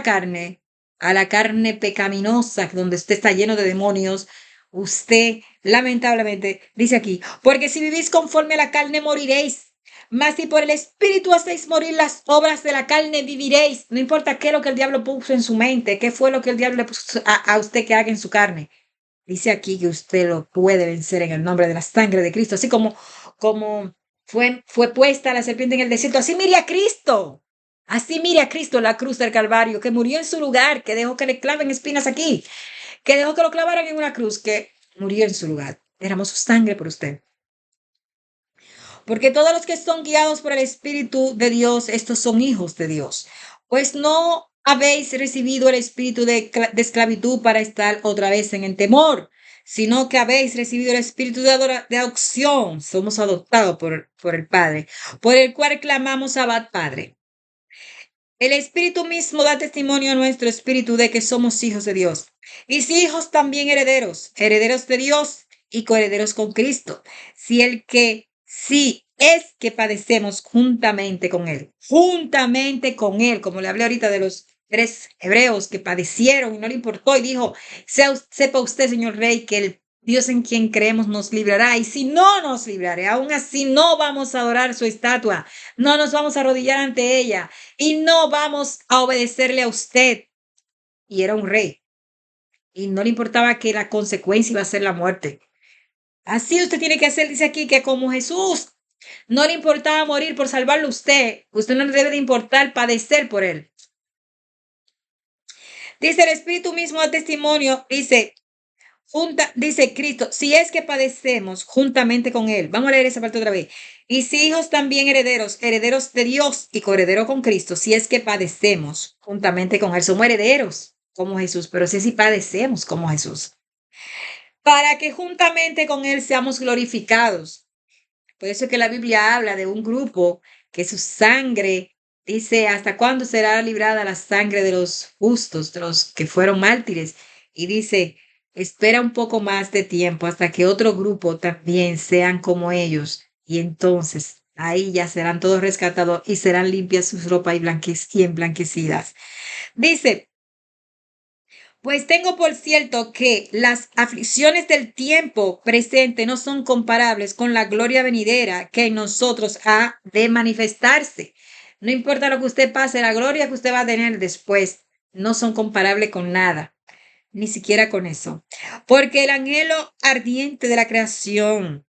la carne pecaminosa, donde usted está lleno de demonios, usted lamentablemente dice aquí, porque si vivís conforme a la carne moriréis, mas si por el Espíritu hacéis morir las obras de la carne, viviréis. No importa qué es lo que el diablo puso en su mente, qué fue lo que el diablo le puso a usted que haga en su carne. Dice aquí que usted lo puede vencer en el nombre de la sangre de Cristo, así como fue puesta la serpiente en el desierto. Así mire a Cristo. Así mire a Cristo en la cruz del Calvario, que murió en su lugar, que dejó que le claven espinas aquí, que dejó que lo clavaran en una cruz, que murió en su lugar. Derramó su sangre por usted. Porque todos los que son guiados por el Espíritu de Dios, estos son hijos de Dios. Pues no habéis recibido el espíritu de esclavitud para estar otra vez en el temor, sino que habéis recibido el espíritu de adopción. Somos adoptados por el Padre, por el cual clamamos Abba Padre. El Espíritu mismo da testimonio a nuestro espíritu de que somos hijos de Dios. Y si hijos, también herederos, herederos de Dios y coherederos con Cristo. Si es que padecemos juntamente con Él, como le hablé ahorita de los 3 hebreos que padecieron y no le importó y dijo, sepa usted, señor rey, que el Dios en quien creemos nos librará, y si no nos librará, aún así no vamos a adorar su estatua, no nos vamos a arrodillar ante ella y no vamos a obedecerle a usted. Y era un rey y no le importaba que la consecuencia iba a ser la muerte. Así usted tiene que hacer, dice aquí, que como Jesús no le importaba morir por salvarlo usted no le debe de importar padecer por él. Dice el Espíritu mismo a testimonio, dice Cristo, si es que padecemos juntamente con Él. Vamos a leer esa parte otra vez. Y si hijos, también herederos, herederos de Dios y coherederos con Cristo, si es que padecemos juntamente con Él. Somos herederos como Jesús, pero si padecemos como Jesús. Para que juntamente con Él seamos glorificados. Por eso es que la Biblia habla de un grupo que su sangre, dice, ¿hasta cuándo será librada la sangre de los justos, de los que fueron mártires? Y dice, espera un poco más de tiempo hasta que otro grupo también sean como ellos. Y entonces ahí ya serán todos rescatados y serán limpias sus ropas y emblanquecidas. Dice, pues tengo por cierto que las aflicciones del tiempo presente no son comparables con la gloria venidera que en nosotros ha de manifestarse. No importa lo que usted pase, la gloria que usted va a tener después no son comparables con nada, ni siquiera con eso. Porque el anhelo ardiente de la creación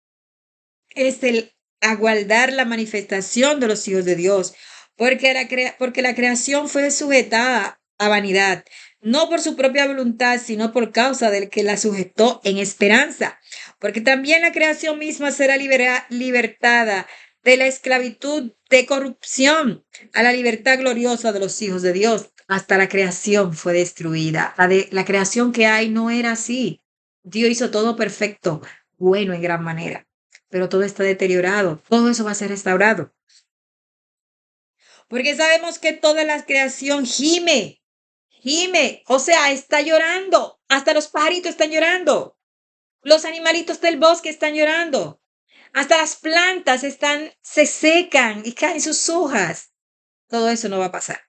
es el aguardar la manifestación de los hijos de Dios, porque la creación fue sujetada a vanidad, no por su propia voluntad, sino por causa del que la sujetó en esperanza, porque también la creación misma será libertada de la esclavitud de corrupción a la libertad gloriosa de los hijos de Dios. Hasta la creación fue destruida. La creación que hay no era así. Dios hizo todo perfecto, bueno en gran manera, pero todo está deteriorado. Todo eso va a ser restaurado. Porque sabemos que toda la creación gime, o sea, está llorando. Hasta los pajaritos están llorando. Los animalitos del bosque están llorando. Hasta las plantas se secan y caen sus hojas. Todo eso no va a pasar.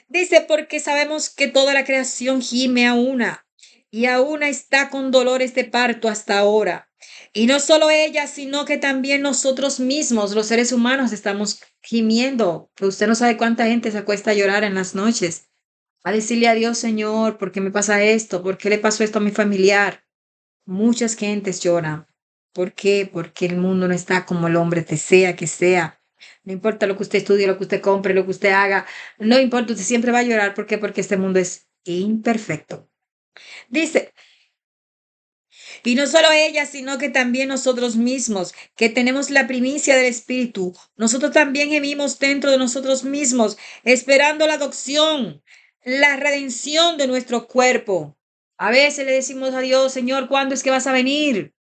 Dice, porque sabemos que toda la creación gime a una y a una está con dolores de parto hasta ahora. Y no solo ella, sino que también nosotros mismos, los seres humanos, estamos gimiendo. Pero usted no sabe cuánta gente se acuesta a llorar en las noches, a decirle a Dios, Señor, ¿por qué me pasa esto? ¿Por qué le pasó esto a mi familiar? Muchas gentes lloran. ¿Por qué? Porque el mundo no está como el hombre desea que sea. No importa lo que usted estudie, lo que usted compre, lo que usted haga, no importa, usted siempre va a llorar. ¿Por qué? Porque este mundo es imperfecto. Dice, y no solo ella, sino que también nosotros mismos, que tenemos la primicia del Espíritu, nosotros también gemimos dentro de nosotros mismos, esperando la adopción, la redención de nuestro cuerpo. A veces le decimos a Dios, Señor, ¿cuándo es que vas a venir?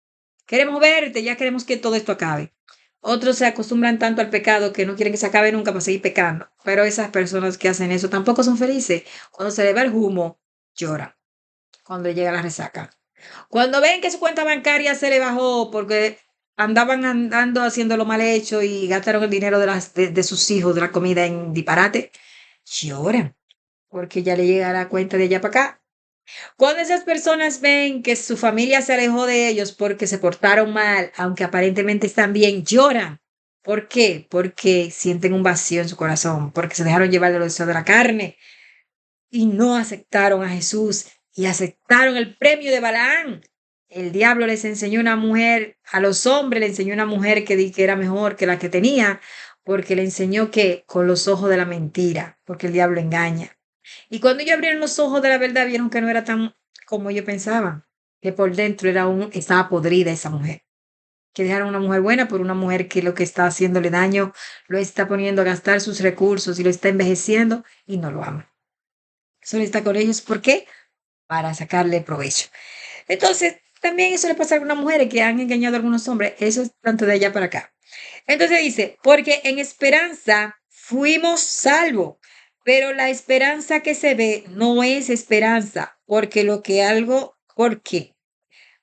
Queremos verte, ya queremos que todo esto acabe. Otros se acostumbran tanto al pecado que no quieren que se acabe nunca para seguir pecando. Pero esas personas que hacen eso tampoco son felices. Cuando se le va el humo, lloran. Cuando llega la resaca. Cuando ven que su cuenta bancaria se le bajó porque andaban andando haciendo lo mal hecho y gastaron el dinero de sus hijos, de la comida en disparate, lloran porque ya le llega la cuenta de allá para acá. Cuando esas personas ven que su familia se alejó de ellos porque se portaron mal, aunque aparentemente están bien, lloran. ¿Por qué? Porque sienten un vacío en su corazón, porque se dejaron llevar de los deseos de la carne y no aceptaron a Jesús y aceptaron el premio de Balaán. El diablo les enseñó una mujer, a los hombres le enseñó una mujer que era mejor que la que tenía, porque le enseñó que con los ojos de la mentira, porque el diablo engaña. Y cuando ellos abrieron los ojos de la verdad, vieron que no era tan como ellos pensaban, que por dentro estaba podrida esa mujer, que dejaron una mujer buena por una mujer que lo que está haciéndole daño, lo está poniendo a gastar sus recursos y lo está envejeciendo y no lo ama. Solo está con ellos, ¿por qué? Para sacarle provecho. Entonces, también eso le pasa a algunas mujeres que han engañado a algunos hombres, eso es tanto de allá para acá. Entonces dice, porque en esperanza fuimos salvos. Pero la esperanza que se ve no es esperanza, porque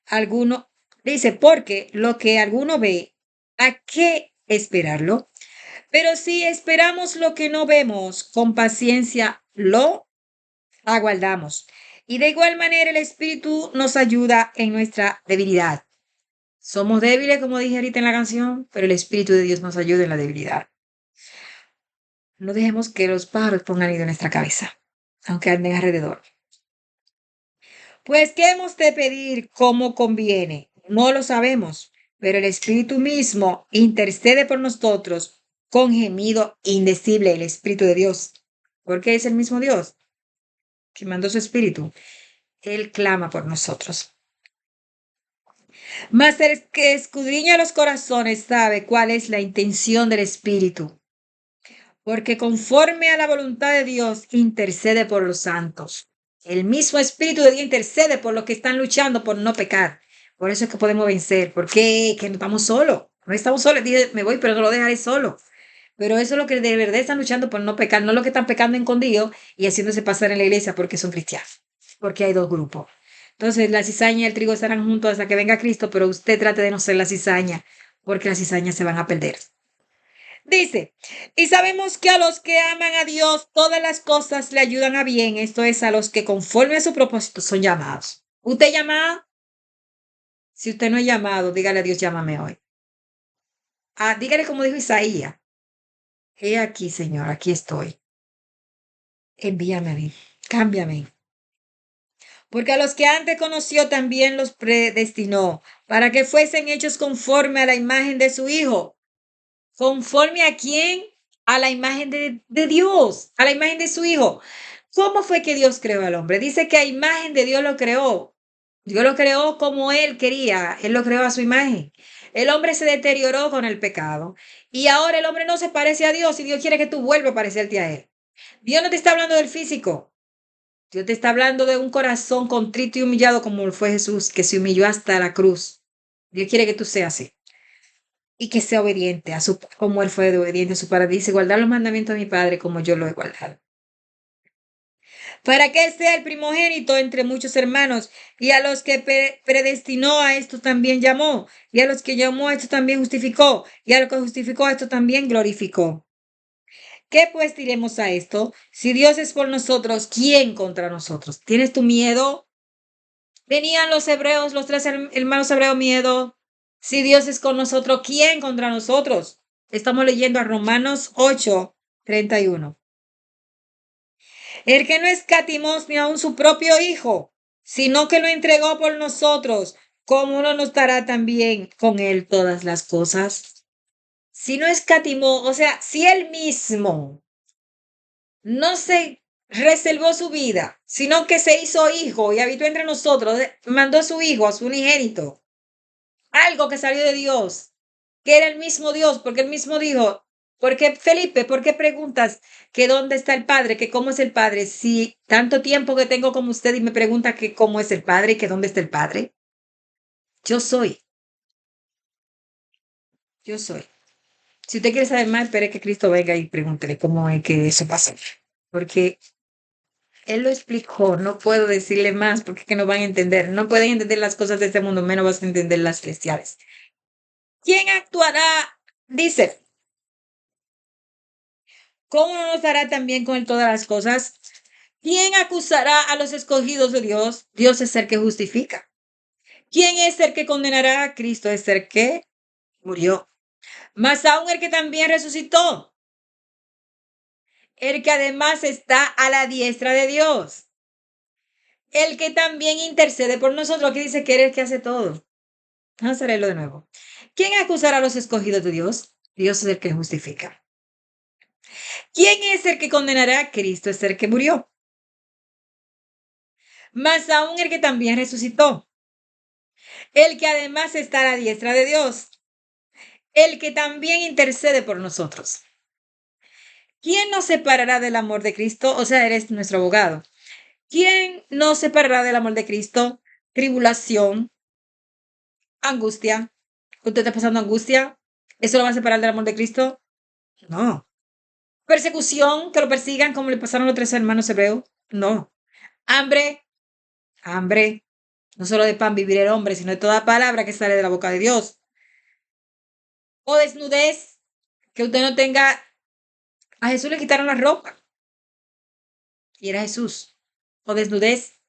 alguno, dice, porque lo que alguno ve, ¿a qué esperarlo? Pero si esperamos lo que no vemos, con paciencia lo aguardamos. Y de igual manera el Espíritu nos ayuda en nuestra debilidad. Somos débiles, como dije ahorita en la canción, pero el Espíritu de Dios nos ayuda en la debilidad. No dejemos que los pájaros pongan nido en nuestra cabeza, aunque anden alrededor. Pues, ¿qué hemos de pedir como conviene? No lo sabemos, pero el Espíritu mismo intercede por nosotros con gemido indecible, el Espíritu de Dios. Porque es el mismo Dios que mandó su Espíritu. Él clama por nosotros. Mas el que escudriña los corazones sabe cuál es la intención del Espíritu, porque conforme a la voluntad de Dios intercede por los santos. El mismo Espíritu de Dios intercede por los que están luchando por no pecar. Por eso es que podemos vencer, porque que no estamos solos. No estamos solos. Dije, me voy, pero no lo dejaré solo. Pero eso es lo que de verdad están luchando por no pecar, no lo que están pecando escondido y haciéndose pasar en la iglesia porque son cristianos. Porque hay dos grupos. Entonces, la cizaña y el trigo estarán juntos hasta que venga Cristo, pero usted trate de no ser la cizaña, porque las cizañas se van a perder. Dice, y sabemos que a los que aman a Dios, todas las cosas le ayudan a bien. Esto es a los que conforme a su propósito son llamados. ¿Usted llamado? Si usted no es llamado, dígale a Dios, llámame hoy. Dígale como dijo Isaías. He aquí, Señor, aquí estoy. Envíame a mí, cámbiame. Porque a los que antes conoció también los predestinó, para que fuesen hechos conforme a la imagen de su Hijo. ¿Conforme a quién? A la imagen de Dios, a la imagen de su Hijo. ¿Cómo fue que Dios creó al hombre? Dice que a imagen de Dios lo creó. Dios lo creó como Él quería. Él lo creó a su imagen. El hombre se deterioró con el pecado. Y ahora el hombre no se parece a Dios y Dios quiere que tú vuelvas a parecerte a Él. Dios no te está hablando del físico. Dios te está hablando de un corazón contrito y humillado como fue Jesús, que se humilló hasta la cruz. Dios quiere que tú seas así y que sea obediente como él fue de obediente a su padre. Dice, guardar los mandamientos de mi padre como yo lo he guardado. Para que él sea el primogénito entre muchos hermanos, y a los que predestinó a esto también llamó, y a los que llamó a esto también justificó, y a los que justificó a esto también glorificó. ¿Qué pues diremos a esto? Si Dios es por nosotros, ¿quién contra nosotros? ¿Tienes tu miedo? Tenían los hebreos, los tres hermanos hebreos, miedo. Si Dios es con nosotros, ¿quién contra nosotros? Estamos leyendo a Romanos 8:31. El que no escatimó ni aun su propio Hijo, sino que lo entregó por nosotros, ¿cómo no nos dará también con él todas las cosas? Si no escatimó, o sea, si él mismo no se reservó su vida, sino que se hizo hijo y habitó entre nosotros, mandó a su hijo, a su unigénito, algo que salió de Dios, que era el mismo Dios, porque el mismo dijo, porque Felipe, ¿por qué preguntas que dónde está el Padre, que cómo es el Padre? Si tanto tiempo que tengo como usted y me pregunta que cómo es el Padre y que dónde está el Padre, yo soy, yo soy. Si usted quiere saber más, espere que Cristo venga y pregúntele cómo es que eso pasó, porque él lo explicó, no puedo decirle más porque es que no van a entender, no pueden entender las cosas de este mundo, menos vas a entender las celestiales. ¿Quién actuará? Dice, ¿cómo no nos dará también con él todas las cosas? ¿Quién acusará a los escogidos de Dios? Dios es el que justifica. ¿Quién es el que condenará? Cristo es el que murió. Mas aún el que también resucitó, el que además está a la diestra de Dios, el que también intercede por nosotros, que dice que él es el que hace todo. Vamos a leerlo de nuevo. ¿Quién acusará a los escogidos de Dios? Dios es el que justifica. ¿Quién es el que condenará? Cristo es el que murió. Mas aún el que también resucitó, el que además está a la diestra de Dios, el que también intercede por nosotros. ¿Quién nos separará del amor de Cristo? O sea, eres nuestro abogado. ¿Quién nos separará del amor de Cristo? Tribulación, angustia. ¿Usted está pasando angustia? ¿Eso lo va a separar del amor de Cristo? No. Persecución, que lo persigan como le pasaron a los 3 hermanos hebreos. No. Hambre, hambre. No solo de pan vivir el hombre, sino de toda palabra que sale de la boca de Dios. O desnudez, que usted no tenga. A Jesús le quitaron la ropa y era Jesús. O desnudez,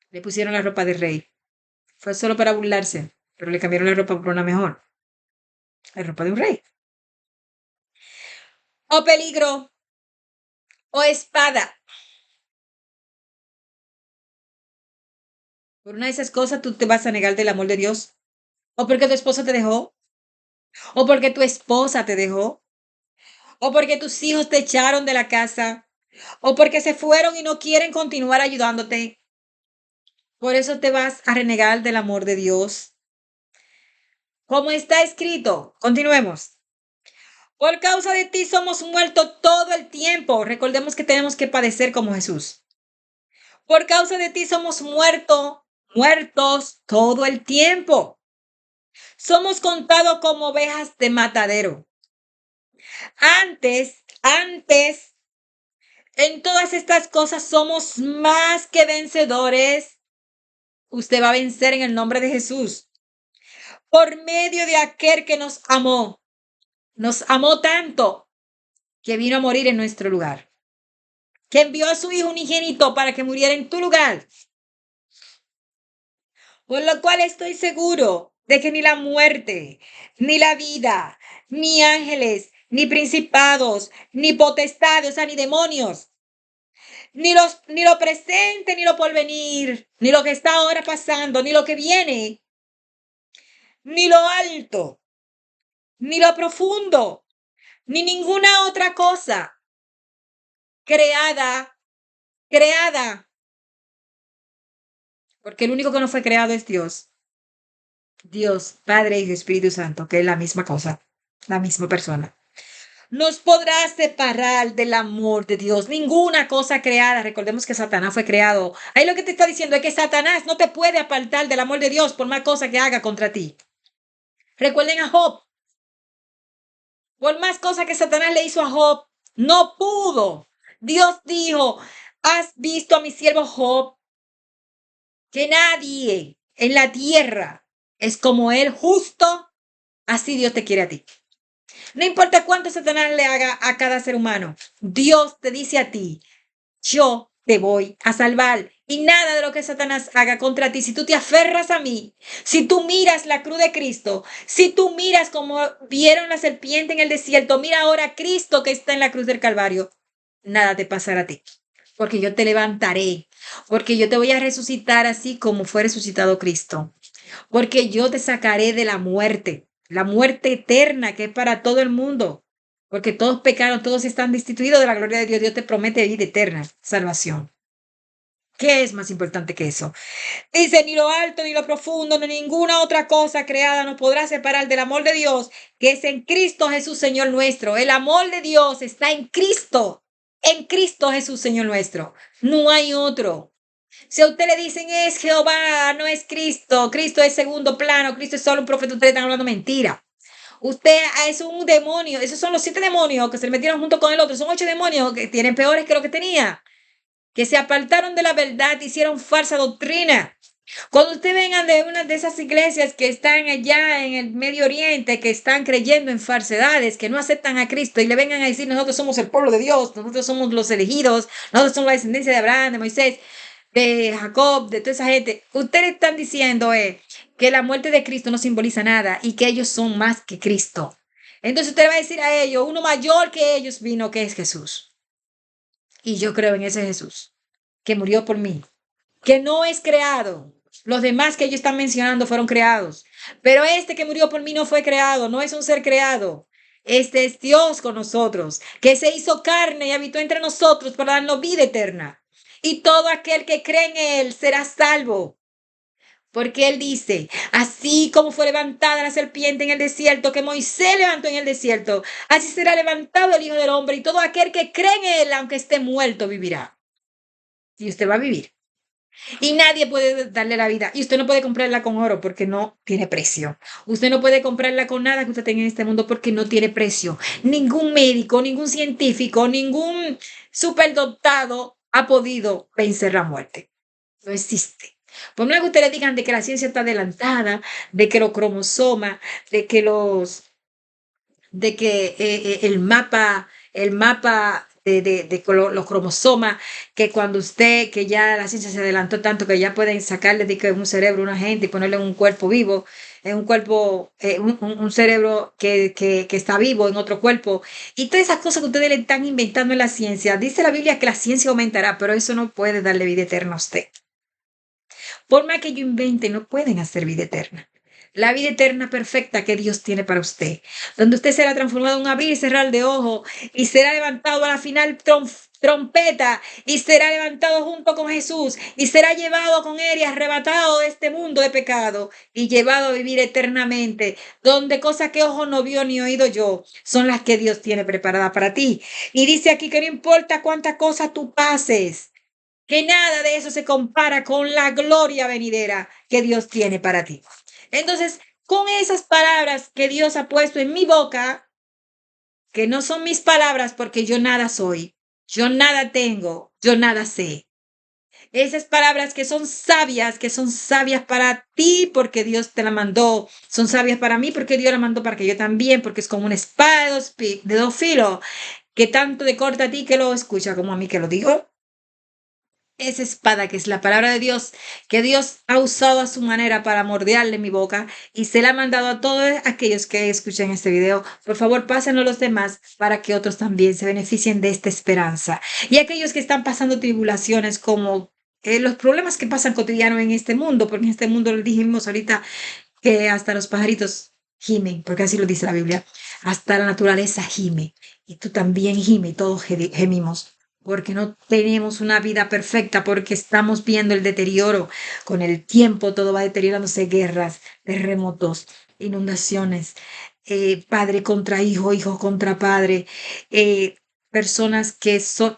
le pusieron la ropa de rey. Fue solo para burlarse, pero le cambiaron la ropa por una mejor. La ropa de un rey. O peligro, o espada. Por una de esas cosas tú te vas a negar del amor de Dios. O porque tu esposo te dejó. O porque tu esposa te dejó. O porque tus hijos te echaron de la casa. O porque se fueron y no quieren continuar ayudándote. Por eso te vas a renegar del amor de Dios. Como está escrito, continuemos. Por causa de ti somos muertos todo el tiempo. Recordemos que tenemos que padecer como Jesús. Por causa de ti somos muertos todo el tiempo. Somos contados como ovejas de matadero. Antes, en todas estas cosas somos más que vencedores. Usted va a vencer en el nombre de Jesús. Por medio de aquel que nos amó. Nos amó tanto que vino a morir en nuestro lugar. Que envió a su Hijo unigénito para que muriera en tu lugar. Por lo cual estoy seguro de que ni la muerte, ni la vida, ni ángeles, ni principados, ni potestades, o sea, ni demonios, ni lo presente, ni lo porvenir, ni lo que está ahora pasando, ni lo que viene, ni lo alto, ni lo profundo, ni ninguna otra cosa creada, creada, porque el único que no fue creado es Dios. Dios, Padre y Espíritu Santo, que es la misma cosa, la misma persona. Nos podrá separar del amor de Dios. Ninguna cosa creada. Recordemos que Satanás fue creado. Ahí lo que te está diciendo es que Satanás no te puede apartar del amor de Dios por más cosa que haga contra ti. Recuerden a Job. Por más cosas que Satanás le hizo a Job, no pudo. Dios dijo, ¿has visto a mi siervo Job? Que nadie en la tierra es como él, justo. Así Dios te quiere a ti. No importa cuánto Satanás le haga a cada ser humano, Dios te dice a ti, yo te voy a salvar. Y nada de lo que Satanás haga contra ti, si tú te aferras a mí, si tú miras la cruz de Cristo, si tú miras como vieron la serpiente en el desierto, mira ahora a Cristo que está en la cruz del Calvario, nada te pasará a ti. Porque yo te levantaré, porque yo te voy a resucitar así como fue resucitado Cristo, porque yo te sacaré de la muerte eterna que es para todo el mundo, porque todos pecaron, todos están destituidos de la gloria de Dios. Dios te promete vida eterna, salvación. ¿Qué es más importante que eso? Dice, ni lo alto, ni lo profundo, ni ninguna otra cosa creada nos podrá separar del amor de Dios, que es en Cristo Jesús, Señor nuestro. El amor de Dios está en Cristo Jesús, Señor nuestro. No hay otro. Si a usted le dicen es Jehová, no es Cristo, Cristo es segundo plano, Cristo es solo un profeta, ustedes están hablando mentira. Usted es un demonio, esos son los 7 demonios que se le metieron junto con el otro, son 8 demonios que tienen peores que lo que tenía, que se apartaron de la verdad, hicieron falsa doctrina. Cuando usted venga de una de esas iglesias que están allá en el Medio Oriente, que están creyendo en falsedades, que no aceptan a Cristo y le vengan a decir, nosotros somos el pueblo de Dios, nosotros somos los elegidos, nosotros somos la descendencia de Abraham, de Moisés, de Jacob, de toda esa gente, ustedes están diciendo que la muerte de Cristo no simboliza nada y que ellos son más que Cristo. Entonces usted va a decir a ellos, uno mayor que ellos vino, que es Jesús. Y yo creo en ese Jesús, que murió por mí, que no es creado. Los demás que ellos están mencionando fueron creados, pero este que murió por mí no fue creado, no es un ser creado. Este es Dios con nosotros, que se hizo carne y habitó entre nosotros para darnos vida eterna. Y todo aquel que cree en Él será salvo. Porque Él dice, así como fue levantada la serpiente en el desierto, que Moisés levantó en el desierto, así será levantado el Hijo del Hombre, y todo aquel que cree en Él, aunque esté muerto, vivirá. Y usted va a vivir. Y nadie puede darle la vida. Y usted no puede comprarla con oro porque no tiene precio. Usted no puede comprarla con nada que usted tenga en este mundo porque no tiene precio. Ningún médico, ningún científico, ningún superdotado ha podido vencer la muerte. No existe. Por más que ustedes digan de que la ciencia está adelantada, de que los cromosomas, de que el mapa los cromosomas, que cuando que ya la ciencia se adelantó tanto que ya pueden sacarle de que un cerebro a una gente y ponerle en un cuerpo vivo, en un cuerpo, un cerebro que está vivo en otro cuerpo, y todas esas cosas que ustedes le están inventando en la ciencia. Dice la Biblia que la ciencia aumentará, pero eso no puede darle vida eterna a usted. Por más que ellos inventen, no pueden hacer vida eterna. La vida eterna perfecta que Dios tiene para usted, donde usted será transformado en un abrir y cerrar de ojos y será levantado a la final trompeta y será levantado junto con Jesús y será llevado con él y arrebatado de este mundo de pecado y llevado a vivir eternamente, donde cosas que ojo no vio ni oído yo son las que Dios tiene preparadas para ti. Y dice aquí que no importa cuántas cosas tú pases, que nada de eso se compara con la gloria venidera que Dios tiene para ti. Entonces, con esas palabras que Dios ha puesto en mi boca, que no son mis palabras porque yo nada soy, yo nada tengo, yo nada sé. Esas palabras que son sabias para ti porque Dios te la mandó, son sabias para mí porque Dios la mandó para que yo también, porque es como una espada de dos filos, que tanto de corta a ti que lo escucha como a mí que lo digo. Esa espada que es la palabra de Dios, que Dios ha usado a su manera para mordearle mi boca y se la ha mandado a todos aquellos que escuchen este video. Por favor, pásenlo a los demás para que otros también se beneficien de esta esperanza. Y aquellos que están pasando tribulaciones como los problemas que pasan cotidianos en este mundo, porque en este mundo le dijimos ahorita que hasta los pajaritos gimen, porque así lo dice la Biblia, hasta la naturaleza gime, y tú también gime, y todos gemimos, porque no tenemos una vida perfecta, porque estamos viendo el deterioro. Con el tiempo todo va deteriorándose, guerras, terremotos, inundaciones, padre contra hijo, hijo contra padre, personas que son,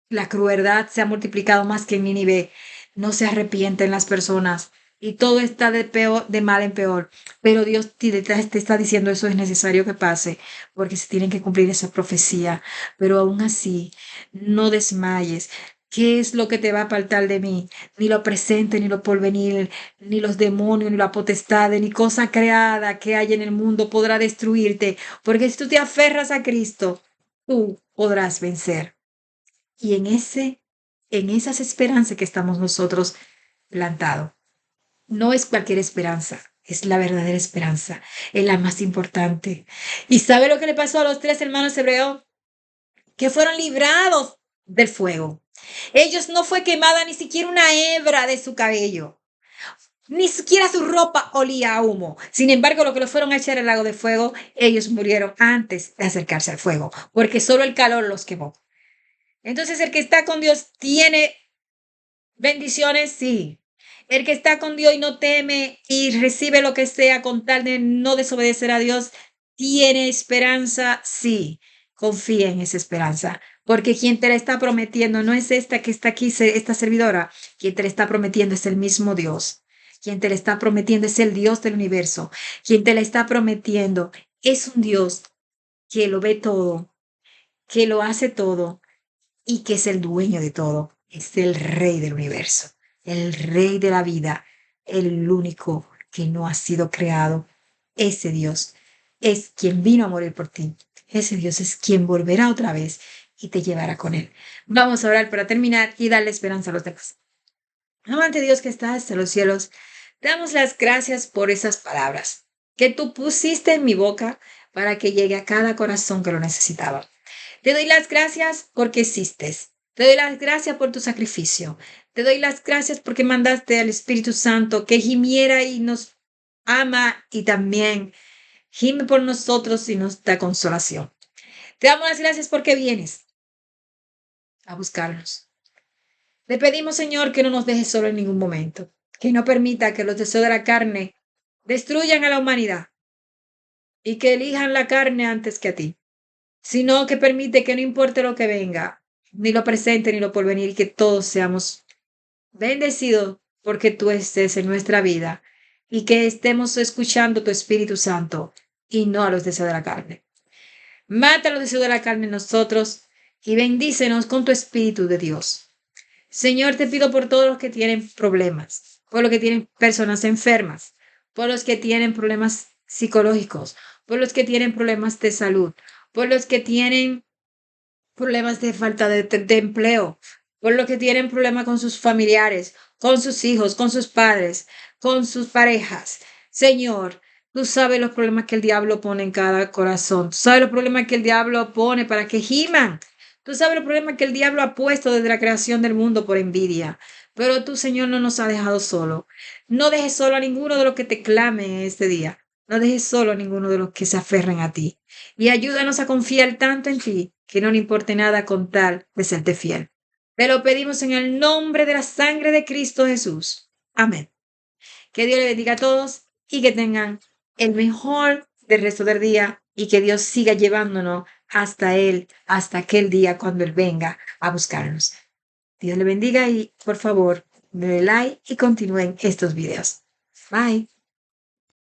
la crueldad se ha multiplicado más que en Nínive, no se arrepienten las personas y todo está de peor, de mal en peor. Pero Dios te está diciendo eso es necesario que pase porque se tienen que cumplir esa profecía. Pero aún así, no desmayes. ¿Qué es lo que te va a apartar de mí? Ni lo presente, ni lo porvenir, ni los demonios, ni la potestad, ni cosa creada que hay en el mundo podrá destruirte, porque si tú te aferras a Cristo, tú podrás vencer. Y en esas esperanzas que estamos nosotros plantados. No es cualquier esperanza, es la verdadera esperanza, es la más importante. ¿Y sabe lo que le pasó a los tres hermanos hebreos? Que fueron librados del fuego. Ellos no fue quemada ni siquiera una hebra de su cabello. Ni siquiera su ropa olía a humo. Sin embargo, lo que lo fueron a echar al lago de fuego, ellos murieron antes de acercarse al fuego, porque solo el calor los quemó. Entonces, el que está con Dios tiene bendiciones, sí. El que está con Dios y no teme y recibe lo que sea con tal de no desobedecer a Dios, tiene esperanza, sí. Confía en esa esperanza, porque quien te la está prometiendo no es esta que está aquí, esta servidora. Quien te la está prometiendo es el mismo Dios. Quien te la está prometiendo es el Dios del universo. Quien te la está prometiendo es un Dios que lo ve todo, que lo hace todo y que es el dueño de todo, es el rey del universo, el rey de la vida, el único que no ha sido creado. Ese Dios es quien vino a morir por ti. Ese Dios es quien volverá otra vez y te llevará con él. Vamos a orar para terminar y darle esperanza a los demás. Amante Dios que estás en los cielos, te damos las gracias por esas palabras que tú pusiste en mi boca para que llegue a cada corazón que lo necesitaba. Te doy las gracias porque existes. Te doy las gracias por tu sacrificio. Te doy las gracias porque mandaste al Espíritu Santo que gimiera y nos ama y también gime por nosotros y nos da consolación. Te damos las gracias porque vienes a buscarnos. Le pedimos, Señor, que no nos dejes solo en ningún momento, que no permita que los deseos de la carne destruyan a la humanidad y que elijan la carne antes que a ti, sino que permite que no importe lo que venga, ni lo presente, ni lo porvenir, y que todos seamos bendecido porque tú estés en nuestra vida y que estemos escuchando tu Espíritu Santo y no a los deseos de la carne. Mata los deseos de la carne en nosotros y bendícenos con tu Espíritu de Dios. Señor, te pido por todos los que tienen problemas, por los que tienen personas enfermas, por los que tienen problemas psicológicos, por los que tienen problemas de salud, por los que tienen problemas de falta de empleo, por los que tienen problemas con sus familiares, con sus hijos, con sus padres, con sus parejas. Señor, tú sabes los problemas que el diablo pone en cada corazón. Tú sabes los problemas que el diablo pone para que giman. Tú sabes los problemas que el diablo ha puesto desde la creación del mundo por envidia. Pero tú, Señor, no nos has dejado solo. No dejes solo a ninguno de los que te clamen en este día. No dejes solo a ninguno de los que se aferren a ti. Y ayúdanos a confiar tanto en ti que no le importe nada con tal de serte fiel. Te lo pedimos en el nombre de la sangre de Cristo Jesús. Amén. Que Dios le bendiga a todos y que tengan el mejor del resto del día y que Dios siga llevándonos hasta Él, hasta aquel día cuando Él venga a buscarnos. Dios le bendiga y por favor, denle like y continúen estos videos. Bye.